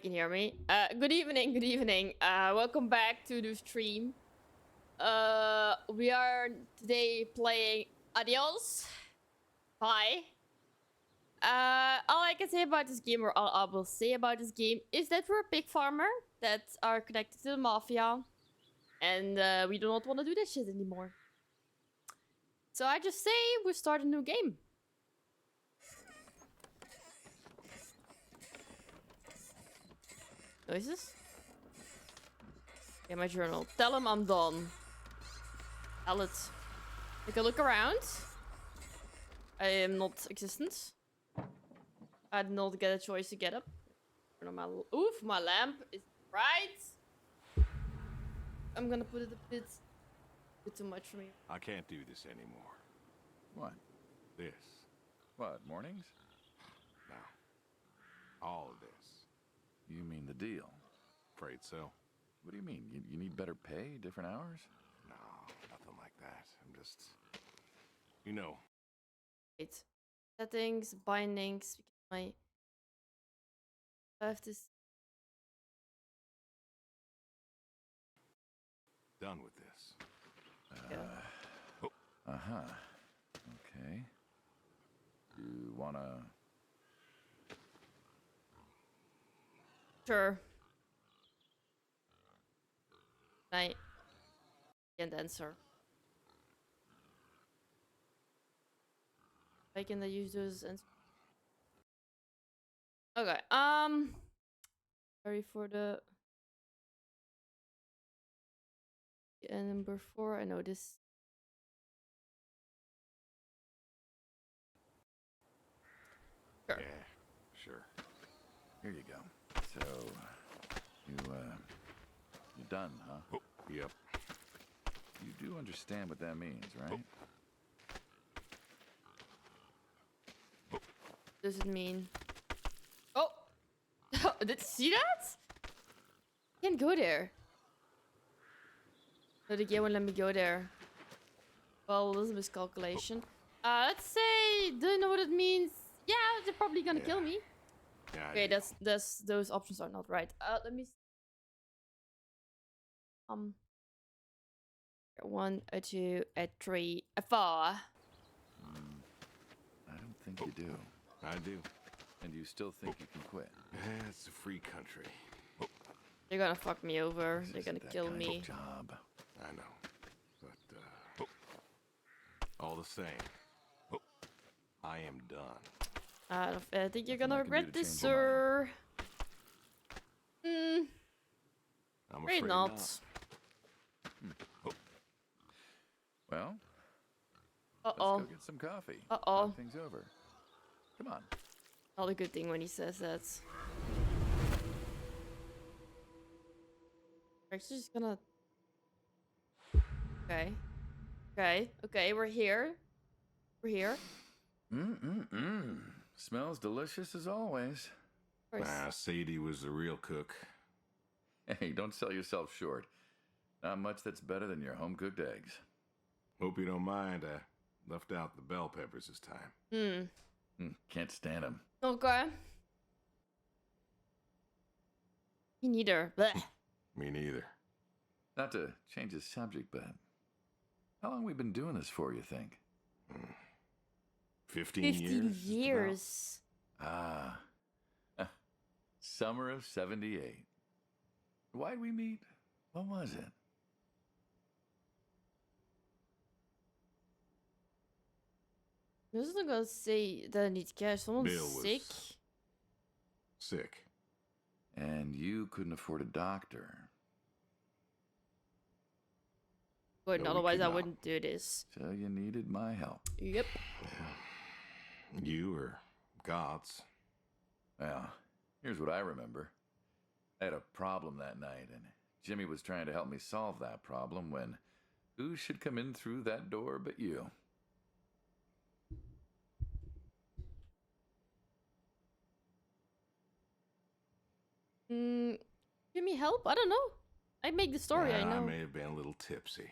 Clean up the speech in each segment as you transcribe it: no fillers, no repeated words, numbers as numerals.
You can hear me. Good evening, good evening. Welcome back to the stream. We are today playing Adios. Hi. All I can say about this game, or all I will say about this game, is that we're a pig farmer that are connected to the mafia, and we do not want to do this shit anymore. So I just say we start a new game. Noises? Okay, my journal. Tell him I'm done. Tell it. Take a look around. I am not existent. I did not get a choice to get up. Turn on my oof, my lamp is bright. I'm gonna put it a bit too much for me. I can't do this anymore. What? This. What, mornings? No. All of this. You mean the deal? Afraid so. What do you mean? You need better pay, different hours? No, nothing like that. I'm just... You know. Wait. Settings, bindings. I have this. Done with this. Uh-huh. Okay. You wanna... Sure. I can't answer. I can use those and okay. Sorry for the and number 4. I know this. Sure. Yeah, sure. Here you go. So, you done, huh? Oh, yep. You do understand what that means, right? Does it mean? Oh, did you see that? Can't go there. No, the game won't let me go there. Well, this is a miscalculation. Let's say, do you know what it means? Yeah, they're probably gonna kill me. Yeah, Okay, that's those options are not right. Let me. 1, 2, 3, 4. I don't think you do. I do. And you still think you can quit? Yeah, it's a free country. They're gonna fuck me over. This They're isn't gonna that kill kind me. of job. I know. But, all the same, I am done. I think you're Nothing gonna I can do regret to this, change your sir. I'm Afraid afraid not. Well, Uh let's go oh. get some coffee. Uh oh. Talk things over. Come on. Not a good thing when he says that. Actually, just gonna. Okay. Okay. We're here. We're here. Smells delicious as always. Of course. Nah, Sadie was the real cook. Hey, don't sell yourself short. Not much that's better than your home-cooked eggs. Hope you don't mind. I left out the bell peppers this time. Can't stand them. Okay. Me neither. Blech. Me neither. Not to change the subject, but how long we been doing this for, you think? 15 15 years. years. Summer of 78. Why'd we meet? What was it? I was not gonna say that I need cash. Someone's Bill was sick. Sick. And you couldn't afford a doctor. But No, we otherwise could I not. wouldn't do this. So you needed my help. Yep. You or Gods. Well, here's what I remember. I had a problem that night, and Jimmy was trying to help me solve that problem when who should come in through that door but you? Give me help? I don't know. I make the story, I know. I may have been a little tipsy,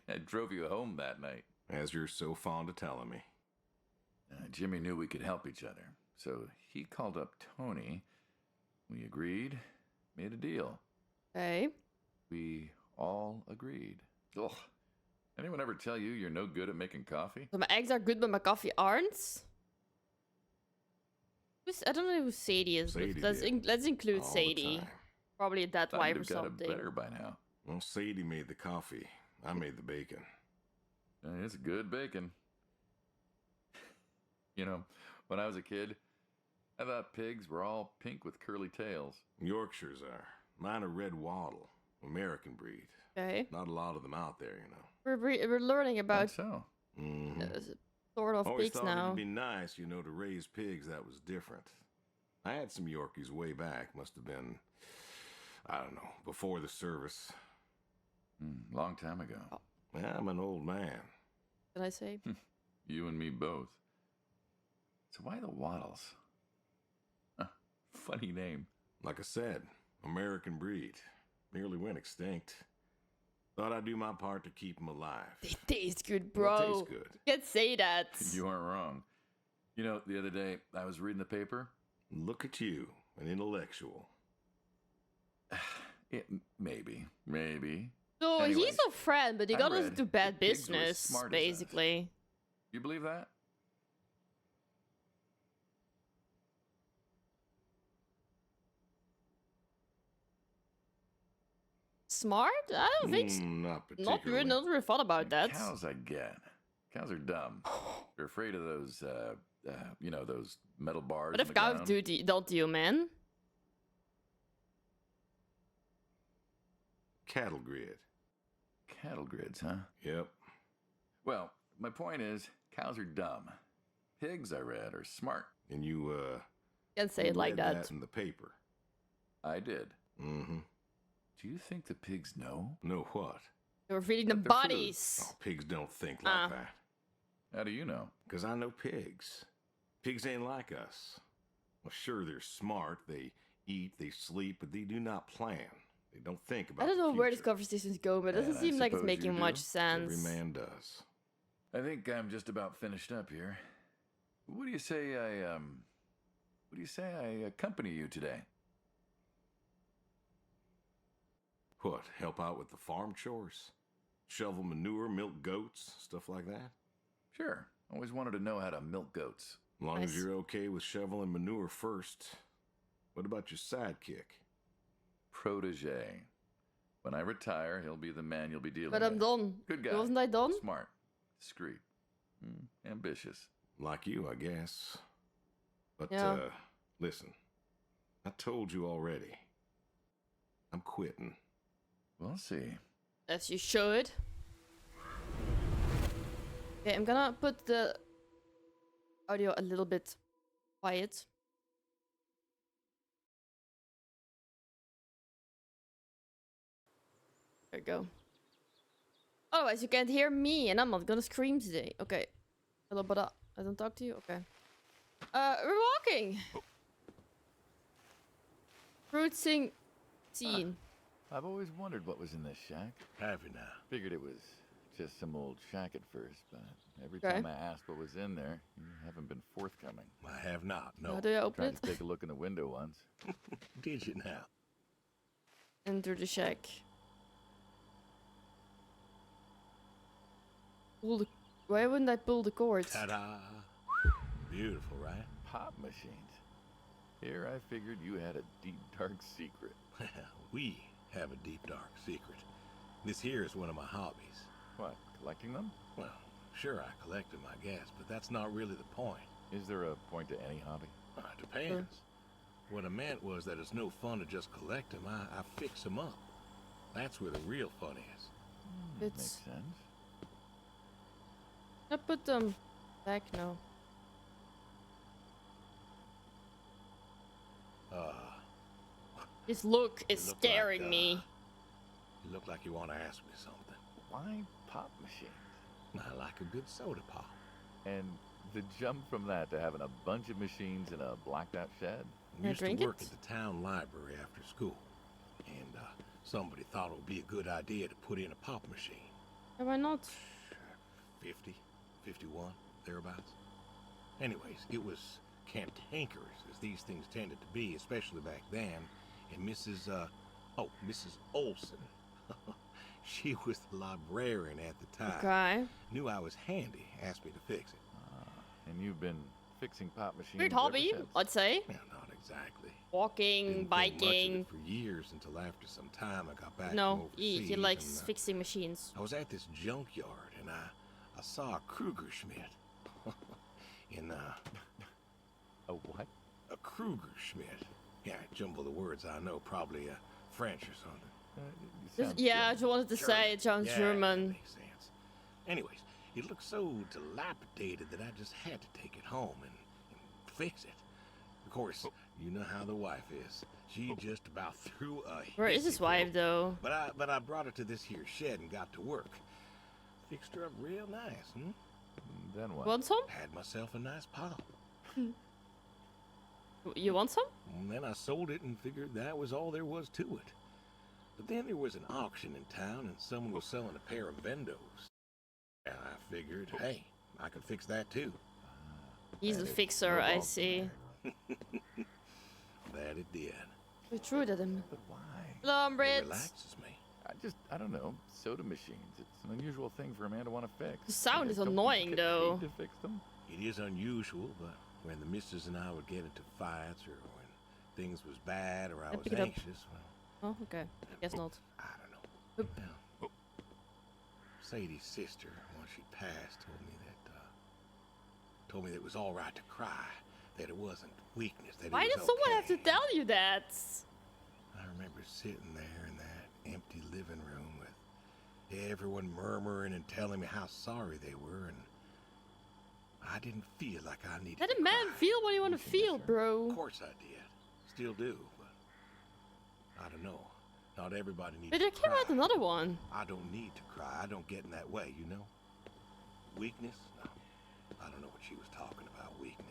I drove you home that night. as you're so fond of telling me. Jimmy knew we could help each other, so he called up Tony We agreed, made a deal. Okay. We all agreed. Ugh. Anyone ever tell you you're no good at making coffee? So my eggs are good, but my coffee aren't. I don't know who Sadie is. But Sadie let's did. let's include All the Sadie. time. Probably a dead Thought wife you'd or have got it something. better by now. Well, Sadie made the coffee. I made the bacon. It's good bacon. You know, when I was a kid, I thought pigs were all pink with curly tails. Yorkshires are. Mine are red wattle, American breed. Okay. Not a lot of them out there, you know. We're learning about So, Mm-hmm. sort of Always pigs thought now. it'd be nice, you know, to raise pigs that was different. I had some Yorkies way back. Must have been, I don't know, before the service. long time ago. Yeah, I'm an old man. Can I say? You and me both. So why the Waddles? Funny name. Like I said, American breed. Nearly went extinct. Thought I'd do my part to keep them alive. They taste good, Well, bro. it tastes good. You can't say that. You aren't wrong. You know, the other day I was reading the paper. Look at you, an intellectual. Maybe. So Anyway, he's a friend, but he I got us read into bad that pigs were as business, smart as us. basically. You believe that? Smart? I don't think so. Not particularly. Not really thought about that. Cows, I get. Cows are dumb. They're afraid of those, those metal bars. What in if the cows ground. don't you, man? Cattle grid. Cattle grids, huh? Yep. Well, my point is, cows are dumb. Pigs, I read, are smart. And you, Can't say you it like read that. in the paper. I did. Mm-hmm. Do you think the pigs know? Know what? They were feeding them But they're food. bodies. Oh, pigs don't think like that. How do you know? 'Cause I know pigs. Pigs ain't like us. Well, sure, they're smart. They eat, they sleep, but they do not plan. They don't think about I don't know the where this future. conversation's going, but it doesn't And I seem like it's suppose you making do. much sense. Every man does. I think I'm just about finished up here. What do you say I accompany you today? What, help out with the farm chores? Shovel manure, milk goats, stuff like that? Sure. Always wanted to know how to milk goats. As long Nice. as you're okay with shoveling manure first. What about your sidekick? Protege. When I retire, he'll be the man you'll be dealing But with. I'm done. Good guy. Wasn't I done? Smart. Discreet. Ambitious. Like you, I guess. But, Yeah. listen. I told you already. I'm quitting. We'll see. As you should. Okay, I'm gonna put the audio a little bit quiet. There we go. Otherwise, you can't hear me, and I'm not gonna scream today. Okay. Hello, but I don't talk to you. Okay. We're walking. Fruiting scene. I've always wondered what was in this shack. Have you now? Figured it was just some old shack at first, but every Okay. time I asked what was in there, you haven't been forthcoming. I have not, How no. do I open Tried it? to take a look in the window once. Did you now? Enter the shack. Pull the. Why wouldn't I pull the cords? Ta-da! Beautiful, right? Pop machines. Here I figured you had a deep, dark secret. We have a deep, dark secret. This here is one of my hobbies. What, collecting them? Well, sure, I collect them, I guess, but that's not really the point. Is there a point to any hobby? It depends. What I meant was that it's no fun to just collect them. I fix them up. That's where the real fun is. It's. Makes sense. I put them back now. His look is look scaring like, me. You look like you want to ask me something. Why pop machines? I like a good soda pop. And the jump from that to having a bunch of machines in a blacked out shed? I Can I used to drink work it? at the town library after school. And somebody thought it would be a good idea to put in a pop machine. Yeah, why not? 50, 51, thereabouts. Anyways, it was cantankerous as these things tended to be, especially back then. And Mrs. Olson. She was the librarian at the time. Okay. Knew I was handy, asked me to fix it. And you've been fixing pop machines Weird ever hobby, since. I'd say. Well, not exactly. Walking, Didn't think much of biking. it for years until after some time I got back No, from he overseas. likes and, fixing machines. I was at this junkyard and I saw a Kruger Schmidt. In A what? a Kruger Schmidt. Yeah, jumble the words. I know, probably French or something. You sound Yeah, I German. just wanted to say it sounds Yeah, German. that makes sense. Anyways, it looked so dilapidated that I just had to take it home and fix it. Of course, you know how the wife is. She just about threw a Where is hissy his wife fit. though? But I brought her to this here shed and got to work. Fixed her up real nice, Then what? Want some? Had myself a nice pop. You want some? And then I sold it and figured that was all there was to it. But then there was an auction in town and someone was selling a pair of Vendos. And I figured, hey, I could fix that too. He's a That is fixer, no I fault see. That it did. We threw it at him. But why? Hello, It Brits. relaxes me. I don't know, soda machines. It's an unusual thing for a man to want to fix. The sound is Don't people annoying, get though. paid to fix them? It is unusual, but when the missus and I would get into fights or when things was bad or I was pick it up. anxious, well, Oh, okay. Guess not. I don't know. Well, Sadie's sister, once she passed, told me that it was all right to cry, that it wasn't weakness, that Why it was does someone have to okay. tell you that? I remember sitting there in that empty living room with everyone murmuring and telling me how sorry they were, and I didn't feel like I needed Let to a man cry. feel what you want to feel, Of bro. course I did. Still do, but I don't know. Not everybody needs But there to came cry. out another one. I don't need to cry. I don't get in that way, you know? Weakness? No. I don't know what she was talking about, weakness.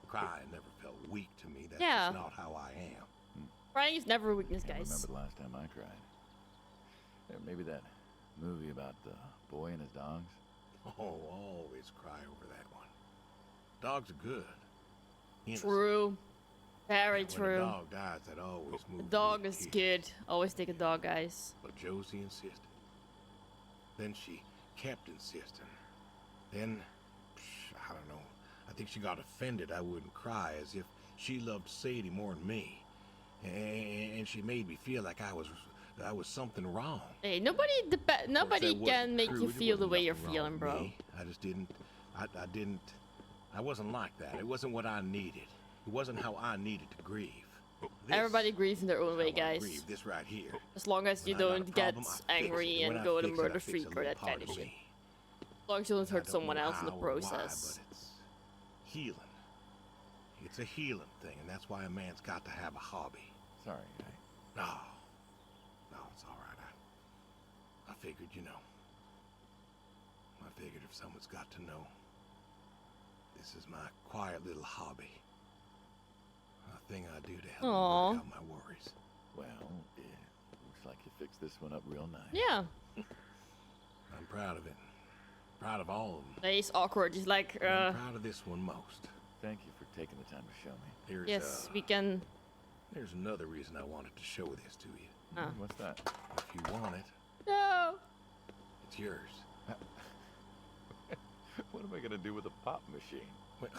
Crying never felt weak to me. That's Yeah. just not how I am. Crying is never a weakness, Can't guys. remember the last time I cried. Maybe that movie about the boy and his dogs. Oh, always cry over that one. Dogs are good. Innocent. True. Very When a true. dog dies, that always A moves dog me is to tears. good. Always take a dog, guys. But Josie insisted. Then she kept insisting. Then, I don't know. I think she got offended I wouldn't cry, as if she loved Sadie more than me. And she made me feel like I was something wrong. Hey, nobody Of course, nobody that can wasn't make true. you There feel the wasn't way you're nothing wrong feeling, with bro. me. I just didn't. I wasn't like that. It wasn't what I needed. It wasn't how I needed to grieve. This Everybody grieves in their own is way, how I guys. grieve, this right here. As long as you When I got a don't get problem, I fix angry it. When and I go to fix it, murder I fix a freak or little that part kind of of shit. me. As long as you don't I hurt don't someone know else in the how or why, process. but it's healing. It's a healing thing, and that's why a man's got to have a hobby. Sorry, No, it's all right. I figured, you know. I figured if someone's got to know, this is my quiet little hobby. A thing I do to help me Aw. work out my worries. well, yeah, looks like you fixed this one up real nice. Yeah. I'm proud of it. Proud of all of them. He's awkward. He's like, But I'm proud of this one most. Thank you for taking the time to show me. There's, yes, we can. there's another reason I wanted to show this to you. Ah. What's that? If you want it, No. it's yours. What am I gonna do with a pop machine? Well,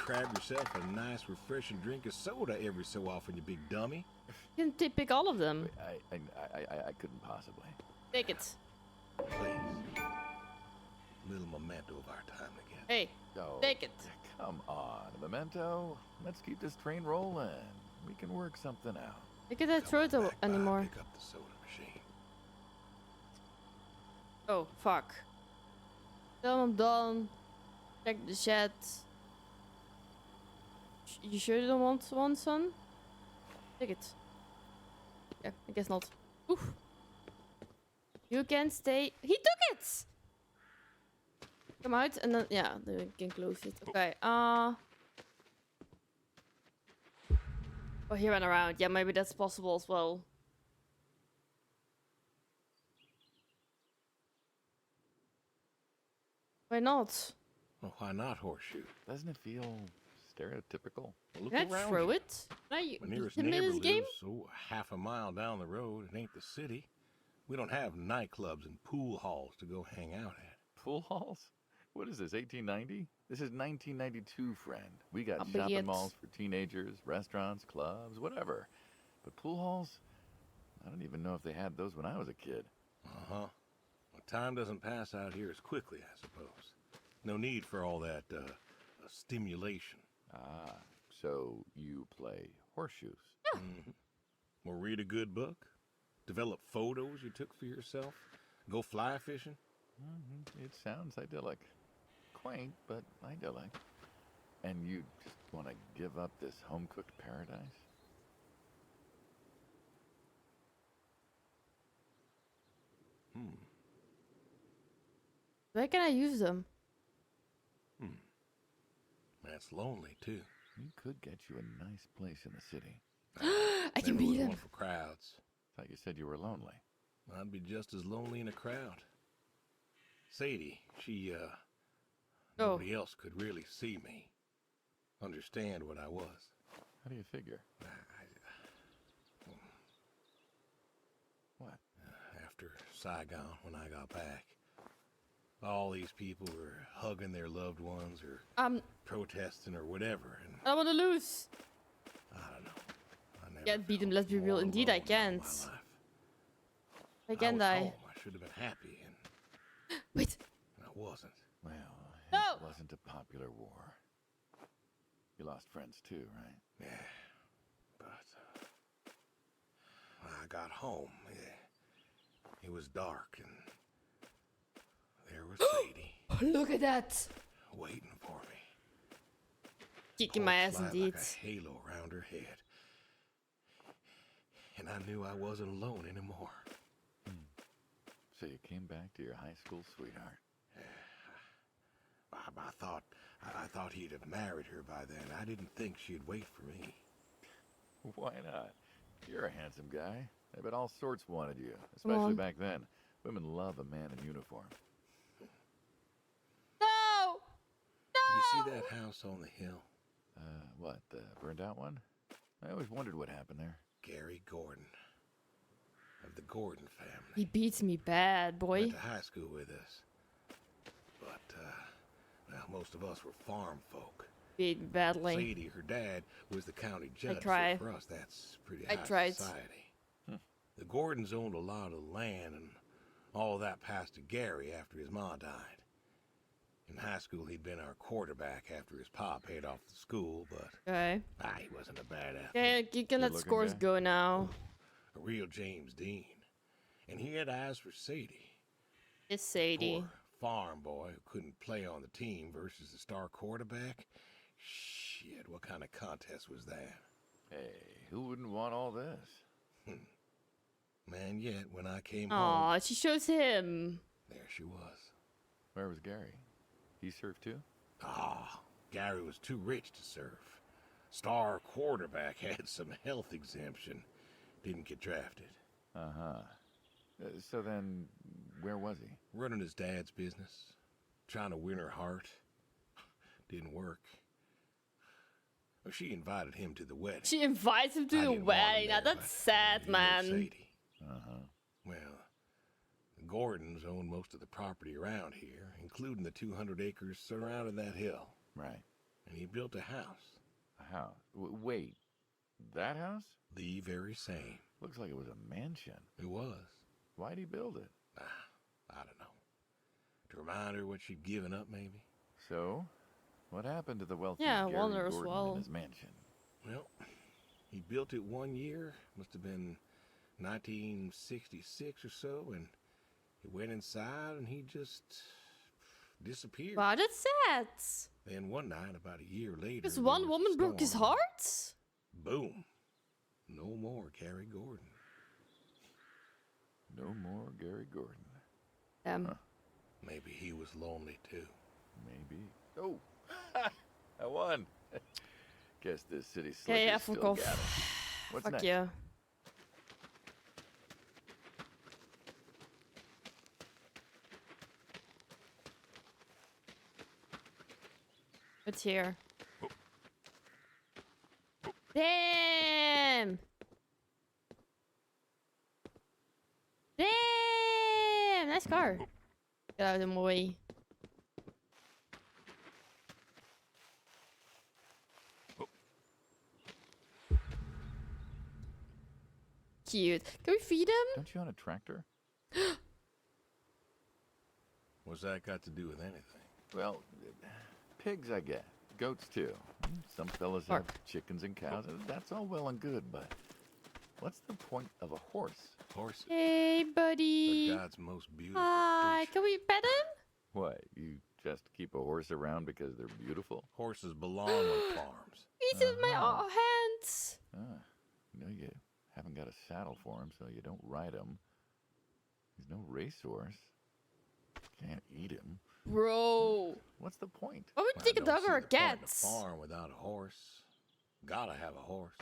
grab yourself a nice, refreshing drink of soda every so often, you big dummy. You can pick all of them. I couldn't possibly. Take it. Please. Little memento of our time together. Hey, Oh, take it. come on, Memento. Let's keep this train rolling. We can work something out. Look at that Come throw on it back by, anymore. Pick up the soda machine. Oh, fuck. Tell him done. Check the chat. You sure you don't want one, son? Take it. Yeah, I guess not. Oof. You can stay. He took it! Come out and then, yeah, then we can close it. Okay, Oh, he ran around. Yeah, maybe that's possible as well. Why not? Well, why not horseshoe? Doesn't it feel stereotypical. Look Can I around throw you. it? Can I My beat nearest him in neighbor this game? lives half a mile down the road. It ain't the city. We don't have nightclubs and pool halls to go hang out at. Pool halls? What is this, 1890? This is 1992, friend. We got I'll be shopping it. malls for teenagers, restaurants, clubs, whatever. But pool halls? I don't even know if they had those when I was a kid. Uh-huh. Well, time doesn't pass out here as quickly, I suppose. No need for all that, stimulation. Ah, so you play horseshoes. Or read a good book. Develop photos you took for yourself. Go fly fishing. It sounds idyllic. Quaint, but idyllic. And you just want to give up this home-cooked paradise? Where can I use them? That's lonely, too. We could get you a nice place in the city. I can Never beat was him. one for crowds. Thought you said you were lonely. I'd be just as lonely in a crowd. Sadie, she, Oh. nobody else could really see me. Understand what I was. How do you figure? What? After Saigon, when I got back, all these people were hugging their loved ones or protesting or whatever, and I want to lose. I don't know. I never Can't beat him, felt let's be real. more Indeed, I alone in all my can't. life. Why can't was I? home. I should have been happy, and Wait. I wasn't. Well, No! it wasn't a popular war. You lost friends too, right? Yeah, but when I got home, it was dark, and there was Sadie Look at that. waiting for me. Kicking my ass Torchlight indeed. like a halo around her head, and I knew I wasn't alone anymore. So you came back to your high school sweetheart. I thought he'd have married her by then. I didn't think she'd wait for me. Why not? You're a handsome guy. I bet all sorts wanted you, Come especially on. back then. Women love a man in uniform. No! You No! see that house on the hill? What, the burned out one? I always wondered what happened there. Gary Gordon, of the Gordon family. He beats me bad, boy. Went to high school with us. But, well, most of us were farm folk. Beat me badly. Sadie, her dad, was the county judge. try. So for us, that's pretty I high tried. society. The Gordons owned a lot of land, and all that passed to Gary after his ma died. In high school, he'd been our quarterback after his pa paid off the school, but Okay. he wasn't a bad athlete. Okay, you can let Good-looking scores guy. go now. A real James Dean. And he had eyes for Sadie. It's Sadie. Poor farm boy who couldn't play on the team versus the star quarterback. Shit, what kind of contest was that? Hey, who wouldn't want all this? Man, yet when I came home, Aw, she shows him. there she was. Where was Gary? He surfed too? Gary was too rich to serve. Star quarterback had some health exemption. Didn't get drafted. Uh-huh. So then, where was he? Running his dad's business. Trying to win her heart. Didn't work. Well, she invited him to the wedding. She invites him to I the didn't want him wedding. Now there, that's but sad, he loved man. Sadie. Uh-huh. Well, the Gordons own most of the property around here, including the 200 acres surrounding that hill. Right. And he built a house. A house. Wait, that house? The very same. Looks like it was a mansion. It was. Why'd he build it? I don't know. To remind her what she'd given up, maybe? So, what happened to the wealthy Yeah, I Gary wonder as Gordon well. in his mansion? Well, he built it one year. Must have been 1966 or so, and he went inside and he just disappeared. Wow, that's sad. Then one night, about a year later, This there one was a woman broke his storm. heart? Boom. No more Gary Gordon. No more Gary Gordon. Maybe he was lonely too. Maybe. Oh, I won. Guess this city Okay, slicker's yeah, still fuck off. got it. What's Fuck next? yeah. It's here. Damn! Damn! Nice car. Get out of my way. Cute. Can we feed him? Don't you own a tractor? What's that got to do with anything? Well, pigs, I get. Goats, too. Some fellas have chickens and cows. That's all well and good, but what's the point of a horse? Horses Hey, are buddy. God's most beautiful Hi. creature. Can we pet him? What, you just keep a horse around because they're beautiful? Horses belong on farms. He's in my hands. Ah, you haven't got a saddle for him, so you don't ride him. He's no racehorse. Can't eat him. Bro. What's the point? Why would Well, you take a I don't dog see or a the point in cat? a farm without a horse. Gotta have a horse.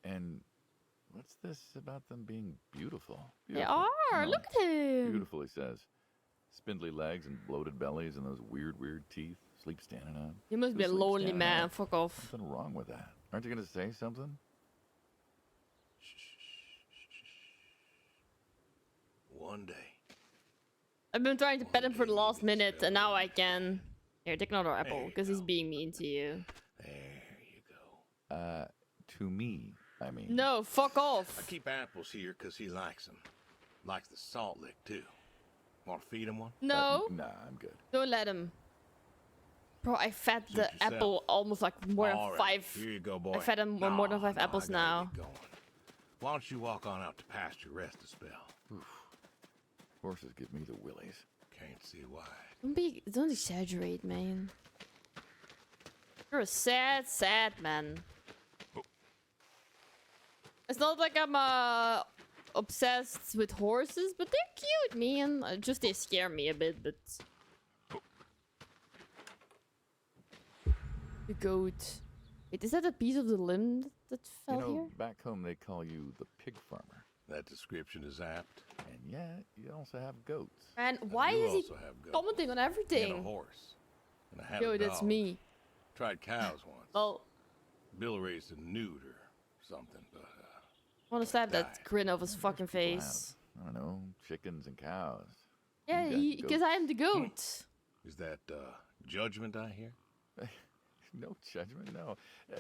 And what's this about them being beautiful? They Beautiful. are. Oh, Look at him. beautiful, he says. Spindly legs and bloated bellies and those weird teeth. Sleep standing up. You must be a Who sleeps lonely standing man. up? Fuck off. Something wrong with that. Aren't you going to say something? One day. I've been trying to pet him for the last minute, and now I can. Here, take another apple, you because he's go. being mean to you. There you go. To me, I mean. No, fuck I off. keep apples here 'cause he likes them. Likes the salt lick, too. Want to feed him one? No, Nah, I'm good. don't let him. Bro, I fed Suit the yourself. apple almost like more than All right, five. Here you go, boy. I fed him more than 5 apples I gotta now. get going. Why don't you walk on out to pasture, rest a spell? Horses give me the willies. Can't see why. Don't exaggerate, man. You're a sad, sad man. It's not like I'm obsessed with horses, but they're cute, man. Just they scare me a bit, but the goat. Wait, is that a piece of the limb that fell You know, here? back home they call you the pig farmer. That description is apt. And yet, you also have goats. And I why do is he also have goats. commenting on And a everything? horse. And I had Yo, a that's dog. me. Tried cows once. Well, Bill raised a newt or something, but I want to slap that Die. grin off his fucking People have, face. I don't know, chickens and cows. Yeah, You got because goats. I am the goat. is that judgment I hear? No judgment, no.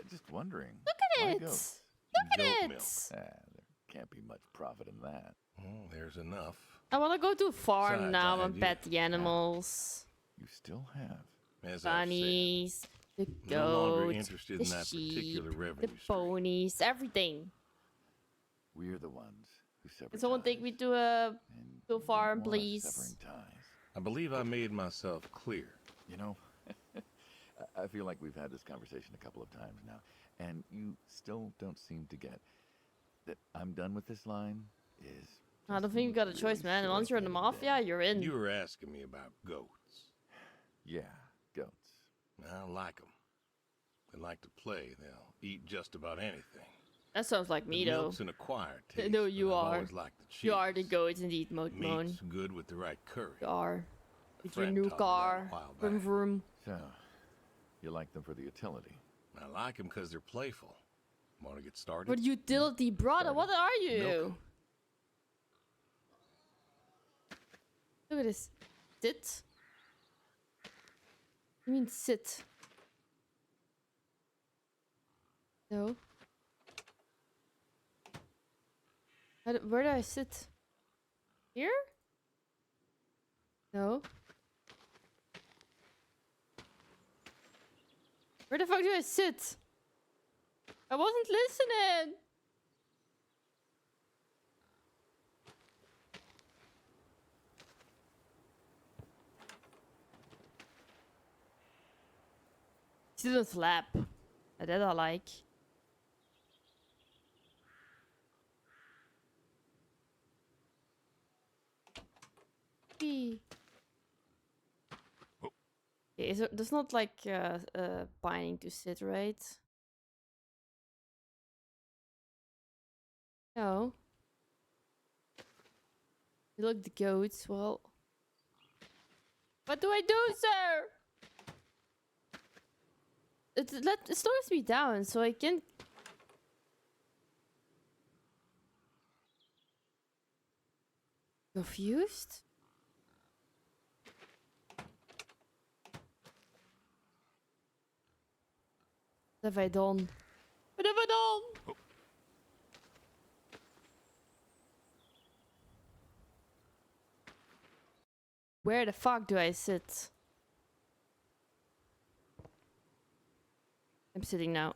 Just wondering. Look why at it. goats? Look Goat at milk. it. There can't be much profit in that. Well, there's enough. I want to go to a farm Besides, now I and do. pet the animals. You still have. As I've Bunnies, the said, no longer goats, interested the in that sheep, particular the revenue stream. ponies, everything. We're the ones who sever Can someone take ties, me to a and to a we don't farm, want us please? severing ties. I believe I made myself clear. You know, I feel like we've had this conversation a couple of times now, and you still don't seem to get that I'm done with this line is. I don't just think you got a really choice, man. short Once you're in the and mafia, then- you're in. You were asking me about goats. Yeah, goats. I like them. They like to play. They'll eat just about anything. That sounds like me, the though. milk's an acquired taste. No, but you I've are. always liked the cheese. You are the goat, indeed, Moon. Meat's good with the right curry. You are. A With your friend new taught me that a car. while Vroom back. vroom. So, you like them for the utility? I like them because they're playful. Want to get started? What utility, brother? What are Milk you? 'em. Look at this. Sit? You mean sit? No. Where do I sit? Here? No. Where the fuck do I sit? I wasn't listening. Sit on slap. That I like. Wee. Oh. Okay, there's not like binding to sit, right? No. You look the goats. Well, what do I do, sir? It slows me down, so I can. Confused? What have I done? What have I done? Where the fuck do I sit? I'm sitting now.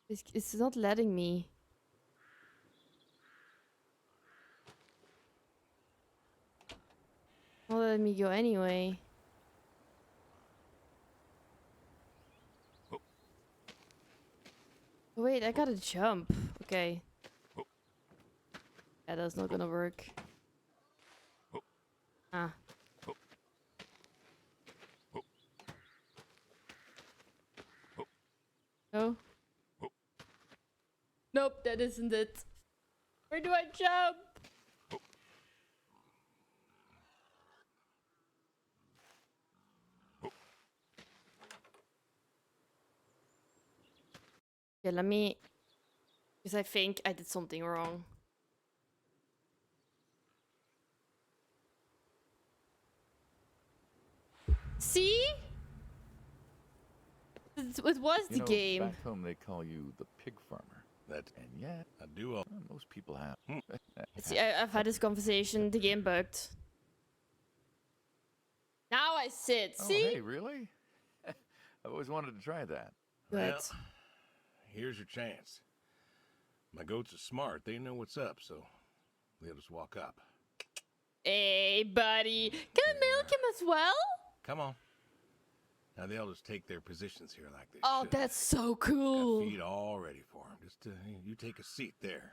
It's not letting me. Not letting me go anyway. Oh, wait, I gotta jump. Okay. Yeah, that's not gonna work. Ah. No. Nope, that isn't it. Where do I jump? Yeah, let me... Because I think I did something wrong. See? It was the game. Back home they call you the pig farmer. That And yet, I do. most people have. See, I've had this conversation. The game bugged. Now I sit. Oh, See? hey, really? I've always wanted to try that. Good. Well, here's your chance. My goats are smart. They know what's up, so they'll just walk up. Hey, buddy. Can I milk him as well? Come on. Now they'll just take their positions here like they Oh, should. that's so Got cool. feed all ready for them. Just you take a seat there.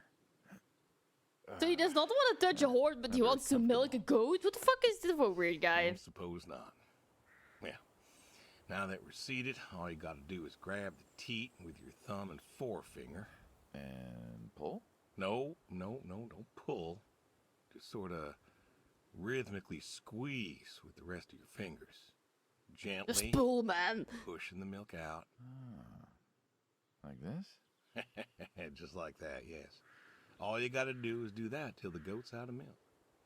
So he does not want to touch a horse, but he wants to milk a goat? What the fuck is this for a weird guy? I suppose not. Yeah. Now that we're seated, all you gotta do is grab the teat with your thumb and forefinger. And pull? No, don't pull. Just sort of rhythmically squeeze with the rest of your fingers. Gently Just pull, man. pushing the milk out. Like this? Just like that, yes. All you gotta do is do that till the goat's out of milk.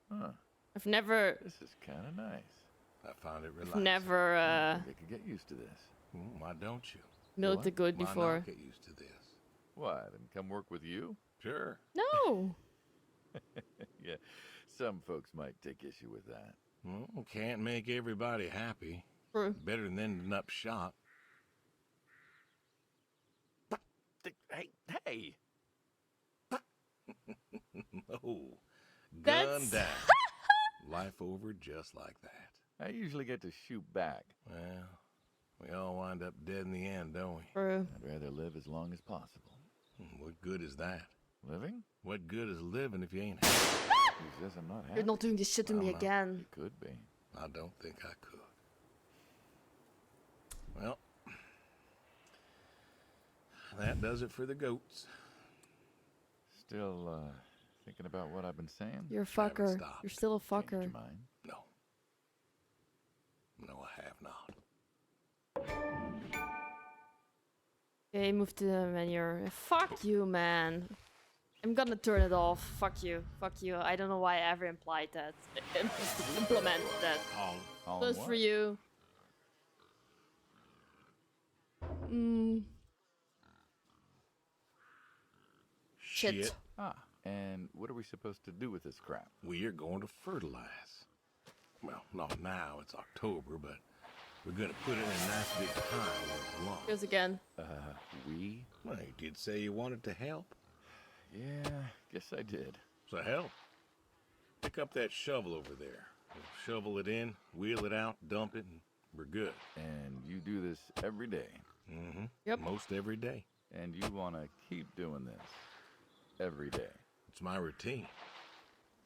Huh. I've never, This is kind of nice. I found it relaxing. never I think I could get used to this. Why don't you? milked a What? goat Why before. not get used to this? What? And come work with you? Sure. No. Yeah. Some folks might take issue with that. Well, can't make everybody happy. True. Better than ending up shot. Hey! Oh, gun That's- down. Life over just like that. I usually get to shoot back. Well, we all wind up dead in the end, don't we? True. I'd rather live as long as possible. What good is that? Living? What good is living if you ain't happy? Who says I'm not happy? You're not doing this shit to me I'm not. again. It could be. I don't think I could. Well, that does it for the goats. Still, thinking about what I've been saying? You're a Haven't fucker. stopped. You're still a Changed fucker. your mind? No. No, I have not. Okay, move to the menu. Fuck you, man. I'm gonna turn it off. Fuck you. Fuck you. I don't know why I ever implied that. Implement that. All in Close one? for you. Shit. Ah, and what are we supposed to do with this crap? We are going to fertilize. Well, not now, it's October, but we're going to put it in a nice big pile where it belongs. Goes again. We? Well, you did say you wanted to help. Yeah, guess I did. So help. Pick up that shovel over there. We'll shovel it in, wheel it out, dump it, and we're good. And you do this every day. Mm-hmm. Yep. Most every day. And you want to keep doing this every day. It's my routine.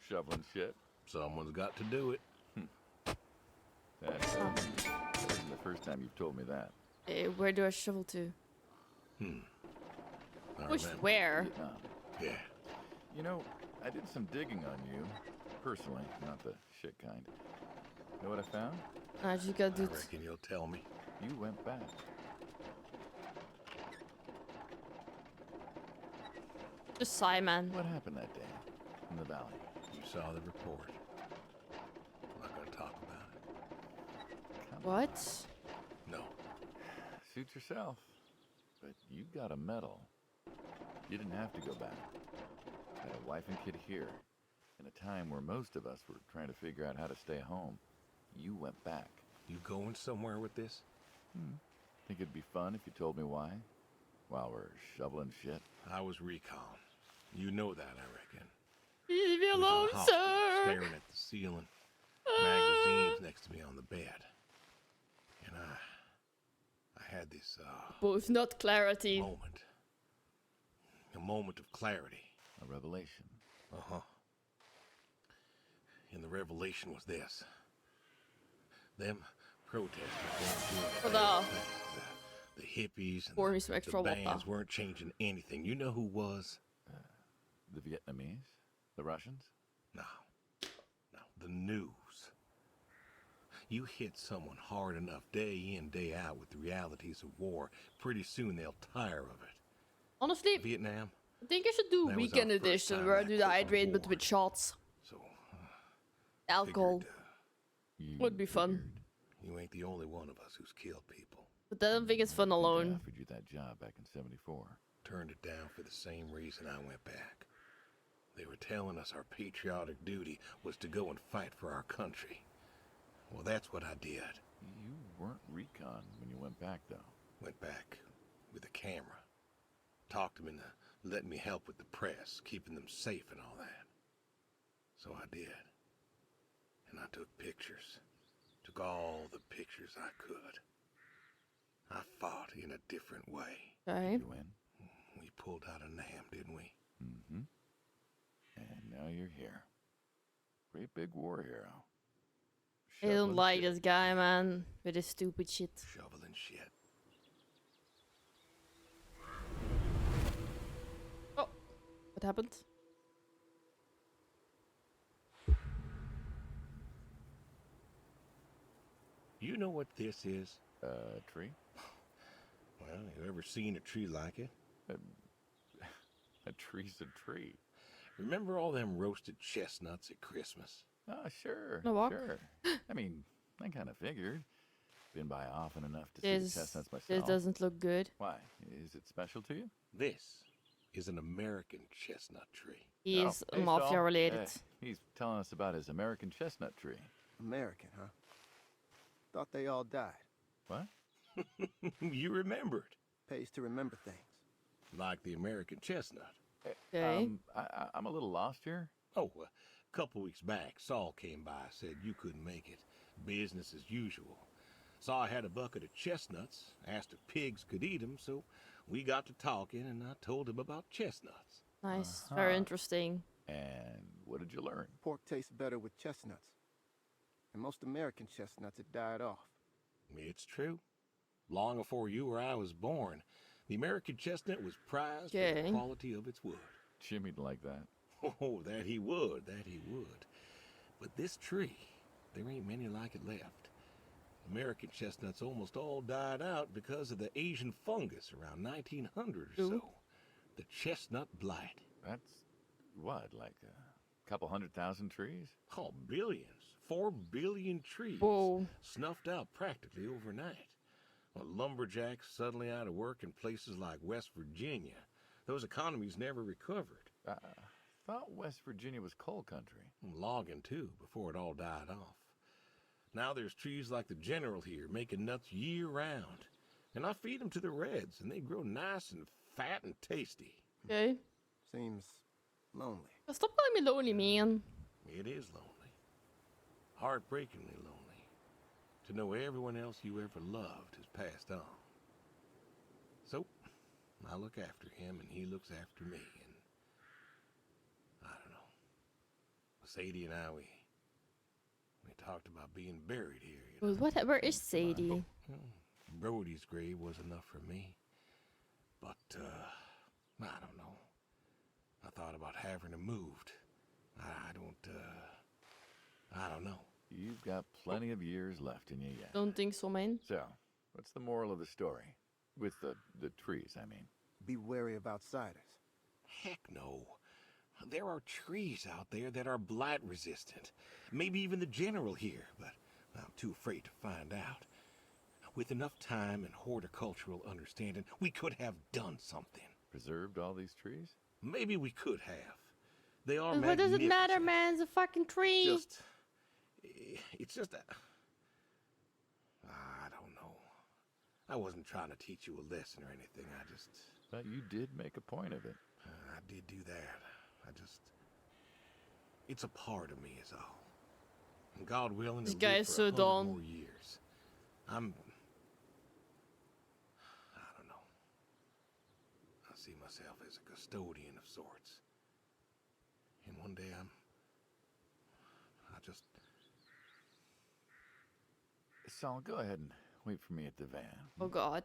Shoveling shit. Someone's got to do it. That isn't the first time you've told me that. Where do I shovel to? I Push remember. where? Vietnam. Yeah. You know, I did some digging on you, personally, not the shit kind. know what I found? I just gotta I do reckon you'll tell me. You went back. just Simon. What happened that day in the valley? You saw the report. I'm not gonna talk about it. Come What? No. Suit yourself. But you got a medal. You didn't have to go back. Had a wife and kid here. In a time where most of us were trying to figure out how to stay home. You went back. You going somewhere with this? Think it'd be fun if you told me why? While we're shoveling shit? I was recon. You know that, I reckon. Leave me I was in alone, the hospital, sir. staring at the ceiling. Magazines next to me on the bed. And I had this Both not clarity. moment. A moment of clarity. A revelation. Uh-huh. And the revelation was this. Them protesters weren't For doing the- a thing. The hippies and Pour me some extra the water. bands weren't changing anything. You know who was? The Vietnamese? The Russians? No. No. The news. You hit someone hard enough day in, day out with the realities of war, pretty soon they'll tire of it. Honestly, Vietnam, I think I should do That was weekend our first edition time where I back do the from hydrate but war. with shots. so Alcohol. figured, Oh. Would be fun. figured. you ain't the only one of us who's killed people. But I don't think it's fun I think they alone. offered you that job back in '74. Turned it down for the same reason I went back. They were telling us our patriotic duty was to go and fight for our country. Well, that's what I did. You weren't recon when you went back, though. Went back with a camera. Talked them into letting me help with the press, keeping them safe and all that. So I did. And I took pictures. Took all the pictures I could. I fought in a different way. Okay. You win. We pulled out a Nam, didn't we? Mm-hmm. And now you're here. Great big war hero. I don't Shoveling like shit. this guy, man. With his stupid shit. Shoveling shit. Oh. What happened? You know what this is? Tree? Well, you ever seen a tree like it? A tree's a tree. Remember all them roasted chestnuts at Christmas? Oh, sure. No walk. Sure. I mean, I kind of figured. Been by often enough to see This, the chestnuts this myself. doesn't look good. Why? Is it special to you? This is an American chestnut tree. He's Oh, hey, mafia Saul. related. He's telling us about his American chestnut tree. American, huh? Thought they all died. What? You remembered. Pays to remember things. Like the American chestnut. Okay. I'm a little lost here. Oh, a couple weeks back, Saul came by, said you couldn't make it. Business as usual. Saw I had a bucket of chestnuts, asked if pigs could eat them, so we got to talking, and I told him about chestnuts. Nice. Very Uh-huh. interesting. And what did you learn? Pork tastes better with chestnuts. And most American chestnuts had died off. It's true. Long before you or I was born, the American chestnut was prized for Okay. the quality of its wood. Jimmy'd like that. Oh, that he would, that he would. But this tree, there ain't many like it left. American chestnuts almost all died out because of the Asian fungus around 1900 or Ooh. so. The chestnut blight. That's what, like a couple 100,000 trees? Oh, billions. 4 billion trees. Whoa. Snuffed out practically overnight. Well, lumberjacks suddenly out of work in places like West Virginia. Those economies never recovered. I thought West Virginia was coal country. Logging, too, before it all died off. Now there's trees like the General here making nuts year-round. And I feed them to the reds, and they grow nice and fat and tasty. Okay. Seems lonely. Stop calling me lonely, man. It is lonely. Heartbreakingly lonely. To know everyone else you ever loved has passed on. So, I look after him, and he looks after me, and I don't know. Sadie and I, we talked about being buried here. You know? Well, where is Sadie? Brody's grave was enough for me. But, I don't know. I thought about having him moved. I don't know. You've got plenty of years left in you yet. Don't think so, man. So, what's the moral of the story? With the trees, I mean. Be wary of outsiders. Heck no. There are trees out there that are blight resistant. Maybe even the general here, but I'm too afraid to find out. With enough time and horticultural understanding, we could have done something. Preserved all these trees? Maybe we could have. They are What does it matter, magnificent. man? It's a fucking tree. It's just that... I don't know. I wasn't trying to teach you a lesson or anything. But you did make a point of it. I did do that. It's a part of me is all. And God willing, This it'll guy live is for so 100 dumb. more years. I don't know. I see myself as a custodian of sorts. And one day Saul, go ahead and wait for me at the van. Oh god.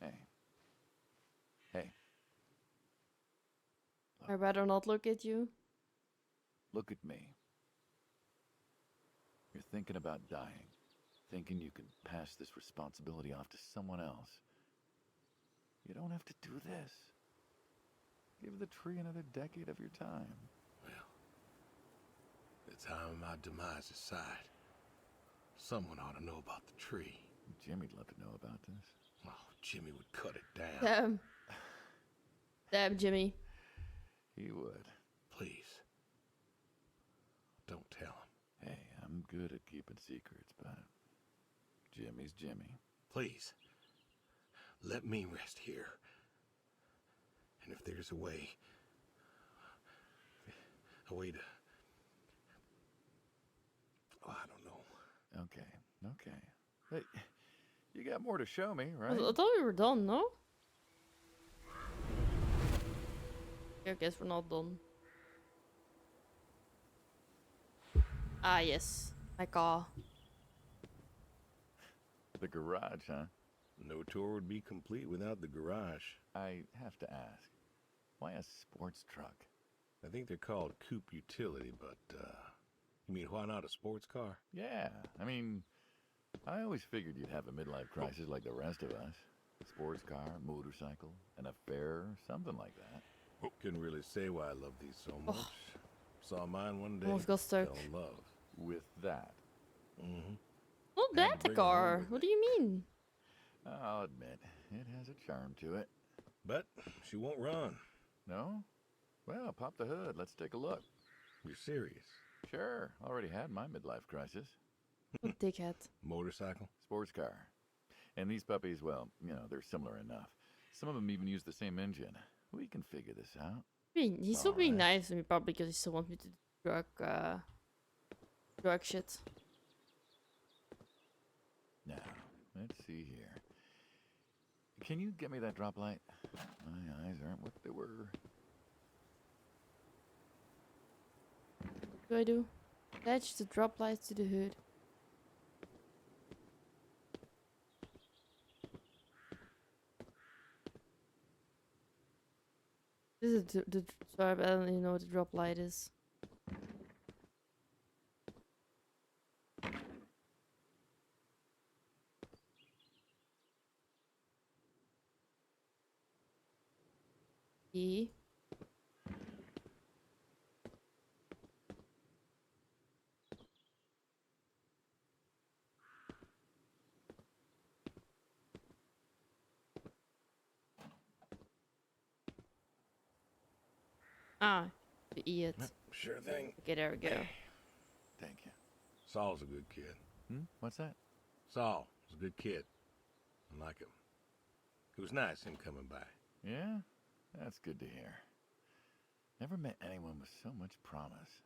Hey. Hey, I'd rather not look at you. look at me. You're thinking about dying. Thinking you can pass this responsibility off to someone else. You don't have to do this. Give the tree another decade of your time. well, the time of my demise is sight. Someone ought to know about the tree. Jimmy'd love to know about this. Oh, Jimmy would cut it down. Damn. Damn, Jimmy. He would. Please. Don't tell him. Hey, I'm good at keeping secrets, but Jimmy's Jimmy. Please. Let me rest here. And if there's a way to... Oh, I don't know. Okay. Hey, you got more to show me, right? I thought we were done, no? I guess we're not done. Ah, yes. My car. The garage, huh? No tour would be complete without the garage. I have to ask, why a sports truck? I think they're called coupe utility, but, you mean why not a sports car? Yeah, I mean, I always figured you'd have a midlife crisis like the rest of us. Sports car, motorcycle, an affair, something like that. Couldn't really say why I love these so much. Saw mine one day. Almost got stuck. Fell in love. With that, Mm-hmm. Not I had that to the bring it home car. with What me. do you mean? I'll admit, it has a charm to it. But she won't run. No? Well, pop the hood. Let's take a look. You're serious. Sure, already had my midlife crisis. What dickhead. Motorcycle? Sports car. And these puppies, well, they're similar enough. Some of them even use the same engine. We can figure this out. He's still being Alright. nice to me, probably because he still wants me to do drug shit. Now, let's see here. Can you get me that drop light? My eyes aren't what they were. What do I do? Attach the drop lights to the hood. This is sorry, but I don't even know what the drop light is. E. Ah, the E it. Sure thing. Okay, there we go. Thank you. Saul's a good kid. What's that? Saul was a good kid. I like him. It was nice him coming by. Yeah? That's good to hear. Never met anyone with so much promise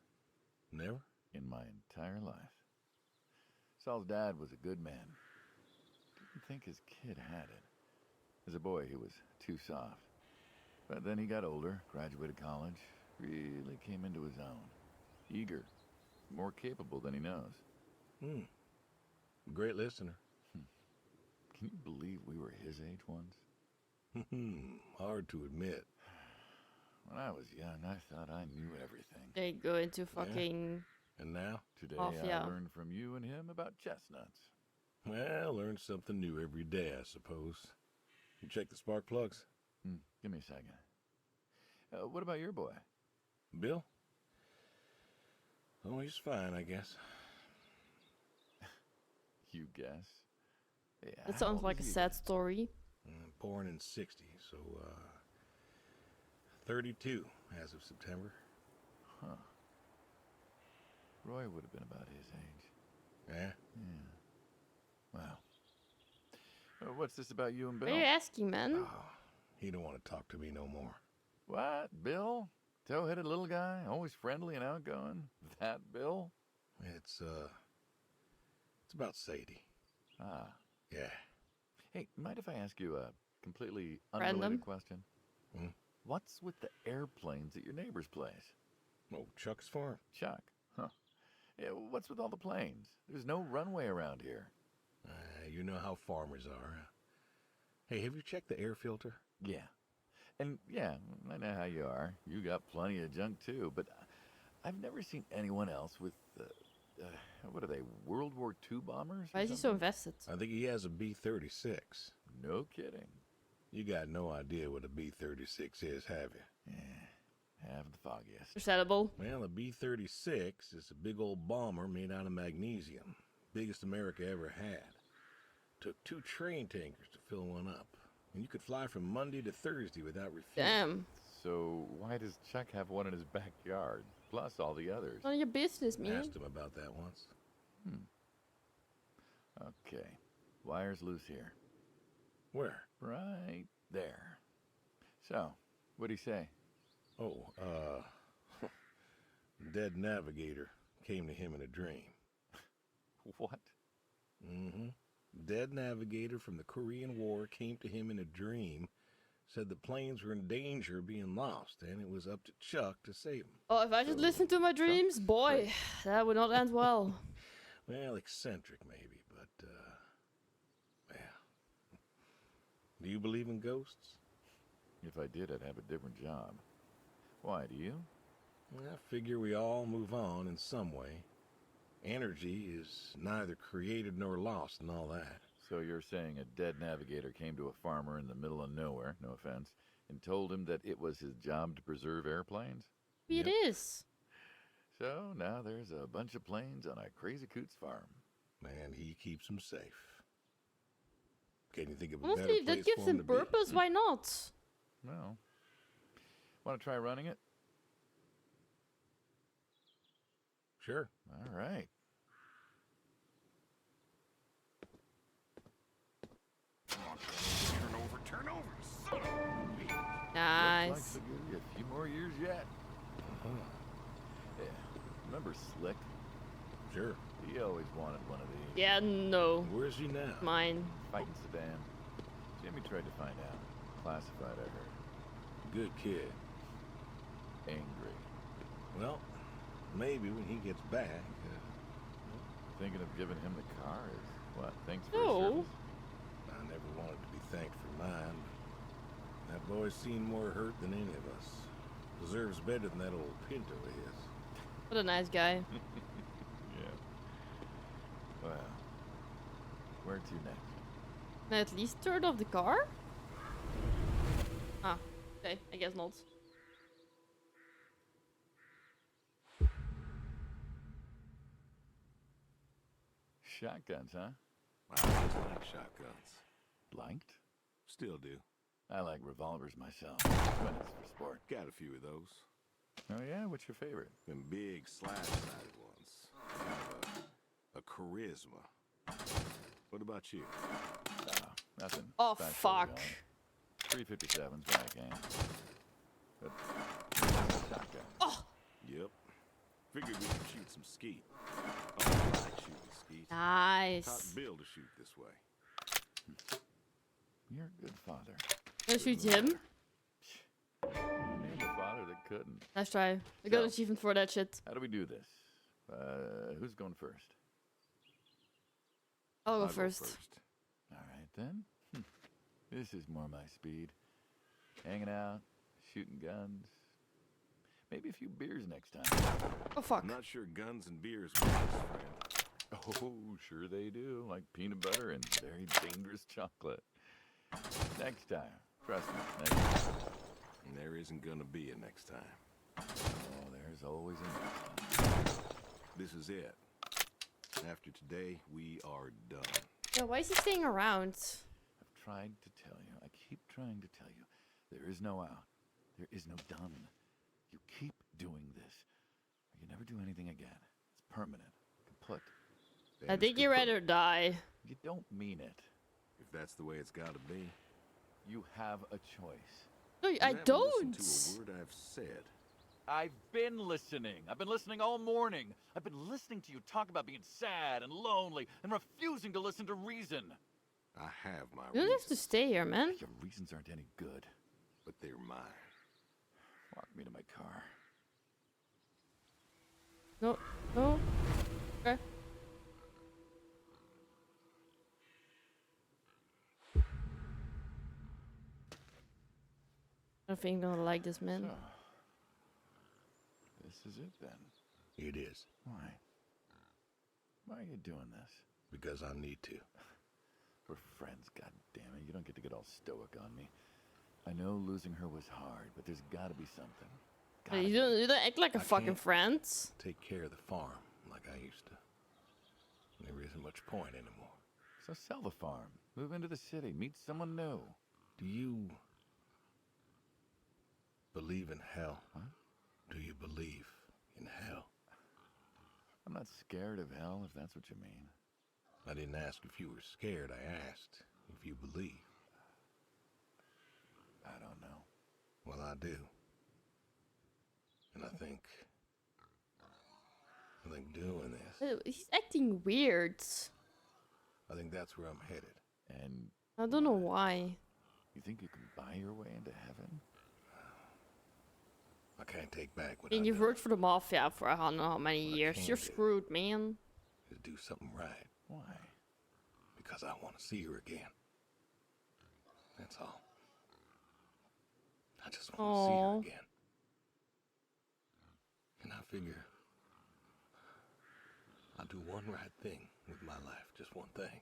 Never? in my entire life. Saul's dad was a good man. Didn't think his kid had it. As a boy, he was too soft. But then he got older, graduated college, really came into his own. Eager, more capable than he knows. Great listener. Can you believe we were his age once? Hard to admit. When I was young, I thought I knew everything. They go into fucking And now? Today, off, yeah. I learned from you and him about chestnuts. Well, learn something new every day, I suppose. You check the spark plugs? Give me a second. What about your boy? Bill? Oh, he's fine, I guess. You guess? Yeah, That how sounds old like a is he sad then? story. Born in 60, so, 32 as of September. Huh. Roy would have been about his age. Yeah? Yeah. Wow. What's this about you and Bill? What are you asking, man? Oh, he don't want to talk to me no more. What? Bill? Tow-headed little guy? Always friendly and outgoing? That Bill? It's about Sadie. Ah. Yeah. Hey, mind if I ask you a completely Random. unrelated question? Hmm? What's with the airplanes at your neighbor's place? Oh, Chuck's farm. Chuck? Huh. Yeah, what's with all the planes? There's no runway around here. You know how farmers are. Hey, have you checked the air filter? Yeah. And yeah, I know how you are. You got plenty of junk too, but I've never seen anyone else with, what are they, World War II bombers? Why or is he so something? invested? I think he has a B-36. No kidding. You got no idea what a B-36 is, have you? Yeah, have the foggiest. Understandable. Well, a B-36 is a big old bomber made out of magnesium. Biggest America ever had. Took 2 train tankers to fill one up. And you could fly from Monday to Thursday without refueling. Damn. So why does Chuck have one in his backyard, plus all the others? None of your business, man. Asked him about that once. Okay, wires loose here. Where? Right there. So, what'd he say? Oh, dead navigator came to him in a dream. What? Mm-hmm. Dead navigator from the Korean War came to him in a dream, said the planes were in danger of being lost, and it was up to Chuck to save them. Oh, if I should listen to my dreams, boy, that would not end well. Well, eccentric maybe, but, well. Do you believe in ghosts? If I did, I'd have a different job. Why, do you? I figure we all move on in some way. Energy is neither created nor lost and all that. So you're saying a dead navigator came to a farmer in the middle of nowhere, no offense, and told him that it was his job to preserve airplanes? Maybe it is. So now there's a bunch of planes on a crazy coots farm. And he keeps them safe. Can you think of a Honestly, better if place that gives for him him to be? purpose, why not? Well, want to try running it? Sure. All right. Turn over, son of a... Nice. Looks like they'll give you a few more years yet. Yeah. Remember Slick? Sure. He always wanted one of these. Yeah, no. Where is he now? Mine. Fighting Saddam. Jimmy tried to find out. Classified, I heard. Good kid. Angry. Well, maybe when he gets back. Thinking of giving him the car is what? Thanks for No. his service? I never wanted to be thanked for mine. That boy's seen more hurt than any of us. Deserves better than that old Pinto of his. What a nice guy. Yeah. Well, where to next? Can I at least turn off the car? Ah, okay, I guess not. Shotguns, huh? I always like shotguns. Liked? Still do. I like revolvers myself, when it's for sport. Got a few of those. Oh yeah? What's your favorite? Them big slash-sided ones. Have a charisma. What about you? Nothing. Oh, special, fuck. really. 357's when I came. But shotgun. Oh, Yep. Figured we could shoot some skeet. Oh, I like shooting skeet. nice. Taught Bill to shoot this way. You're a good father. Gonna shoot him. You're the father that couldn't. Nice try. I got an So- achievement for that shit. How do we do this? Who's going first? I'll go I'll first. All right then. This is more my speed. Hanging out, shooting guns, Maybe a few beers next time. Oh fuck. I'm not sure guns and beers mix, friend. Oh, sure they do. Like peanut butter and very dangerous chocolate. Next time. Trust me, next time. And there isn't gonna be a next time. Oh, there's always a next time. This is it. After today, we are done. Yeah, why is he staying around? I've tried to tell you. I keep trying to tell you. There is no out. There is no done. You keep doing this, or you never do anything again. It's permanent, kaput. I think you'd rather die. You don't mean it. If that's the way it's gotta be. You have a choice. No, You I haven't don't. listened to a word I've said. I've been listening. I've been listening all morning. I've been listening to you talk about being sad and lonely and refusing to listen to reason. I have my You don't have to reasons, stay here, man. Your reasons aren't any good. but they're mine. Walk me to my car. No, no. Okay. I don't think I'm gonna like this, man. So, this is it then. It is. Why? Why are you doing this? Because I need to. We're friends, goddammit. You don't get to get all stoic on me. I know losing her was hard, but there's gotta be something. Gotta You be. don't act like a I fucking can't. friend. Take care of the farm like I used to. There isn't much point anymore. So sell the farm. Move into the city. Meet someone new. Do you believe in hell? What? Do you believe in hell? I'm not scared of hell, if that's what you mean. I didn't ask if you were scared. I asked if you believe. I don't know. Well, I do. And I think doing this, Oh, he's acting weird. I think that's where I'm headed. And I don't know why. you think you can buy your way into heaven? I can't take back what And I've you've done. worked for the mafia for I don't know how many What I years. can You're do. screwed, man. Is do something right Why? because I want to see her again. That's all. I just want to see Aw. her again. And I figure I'll do one right thing with my life, just one thing.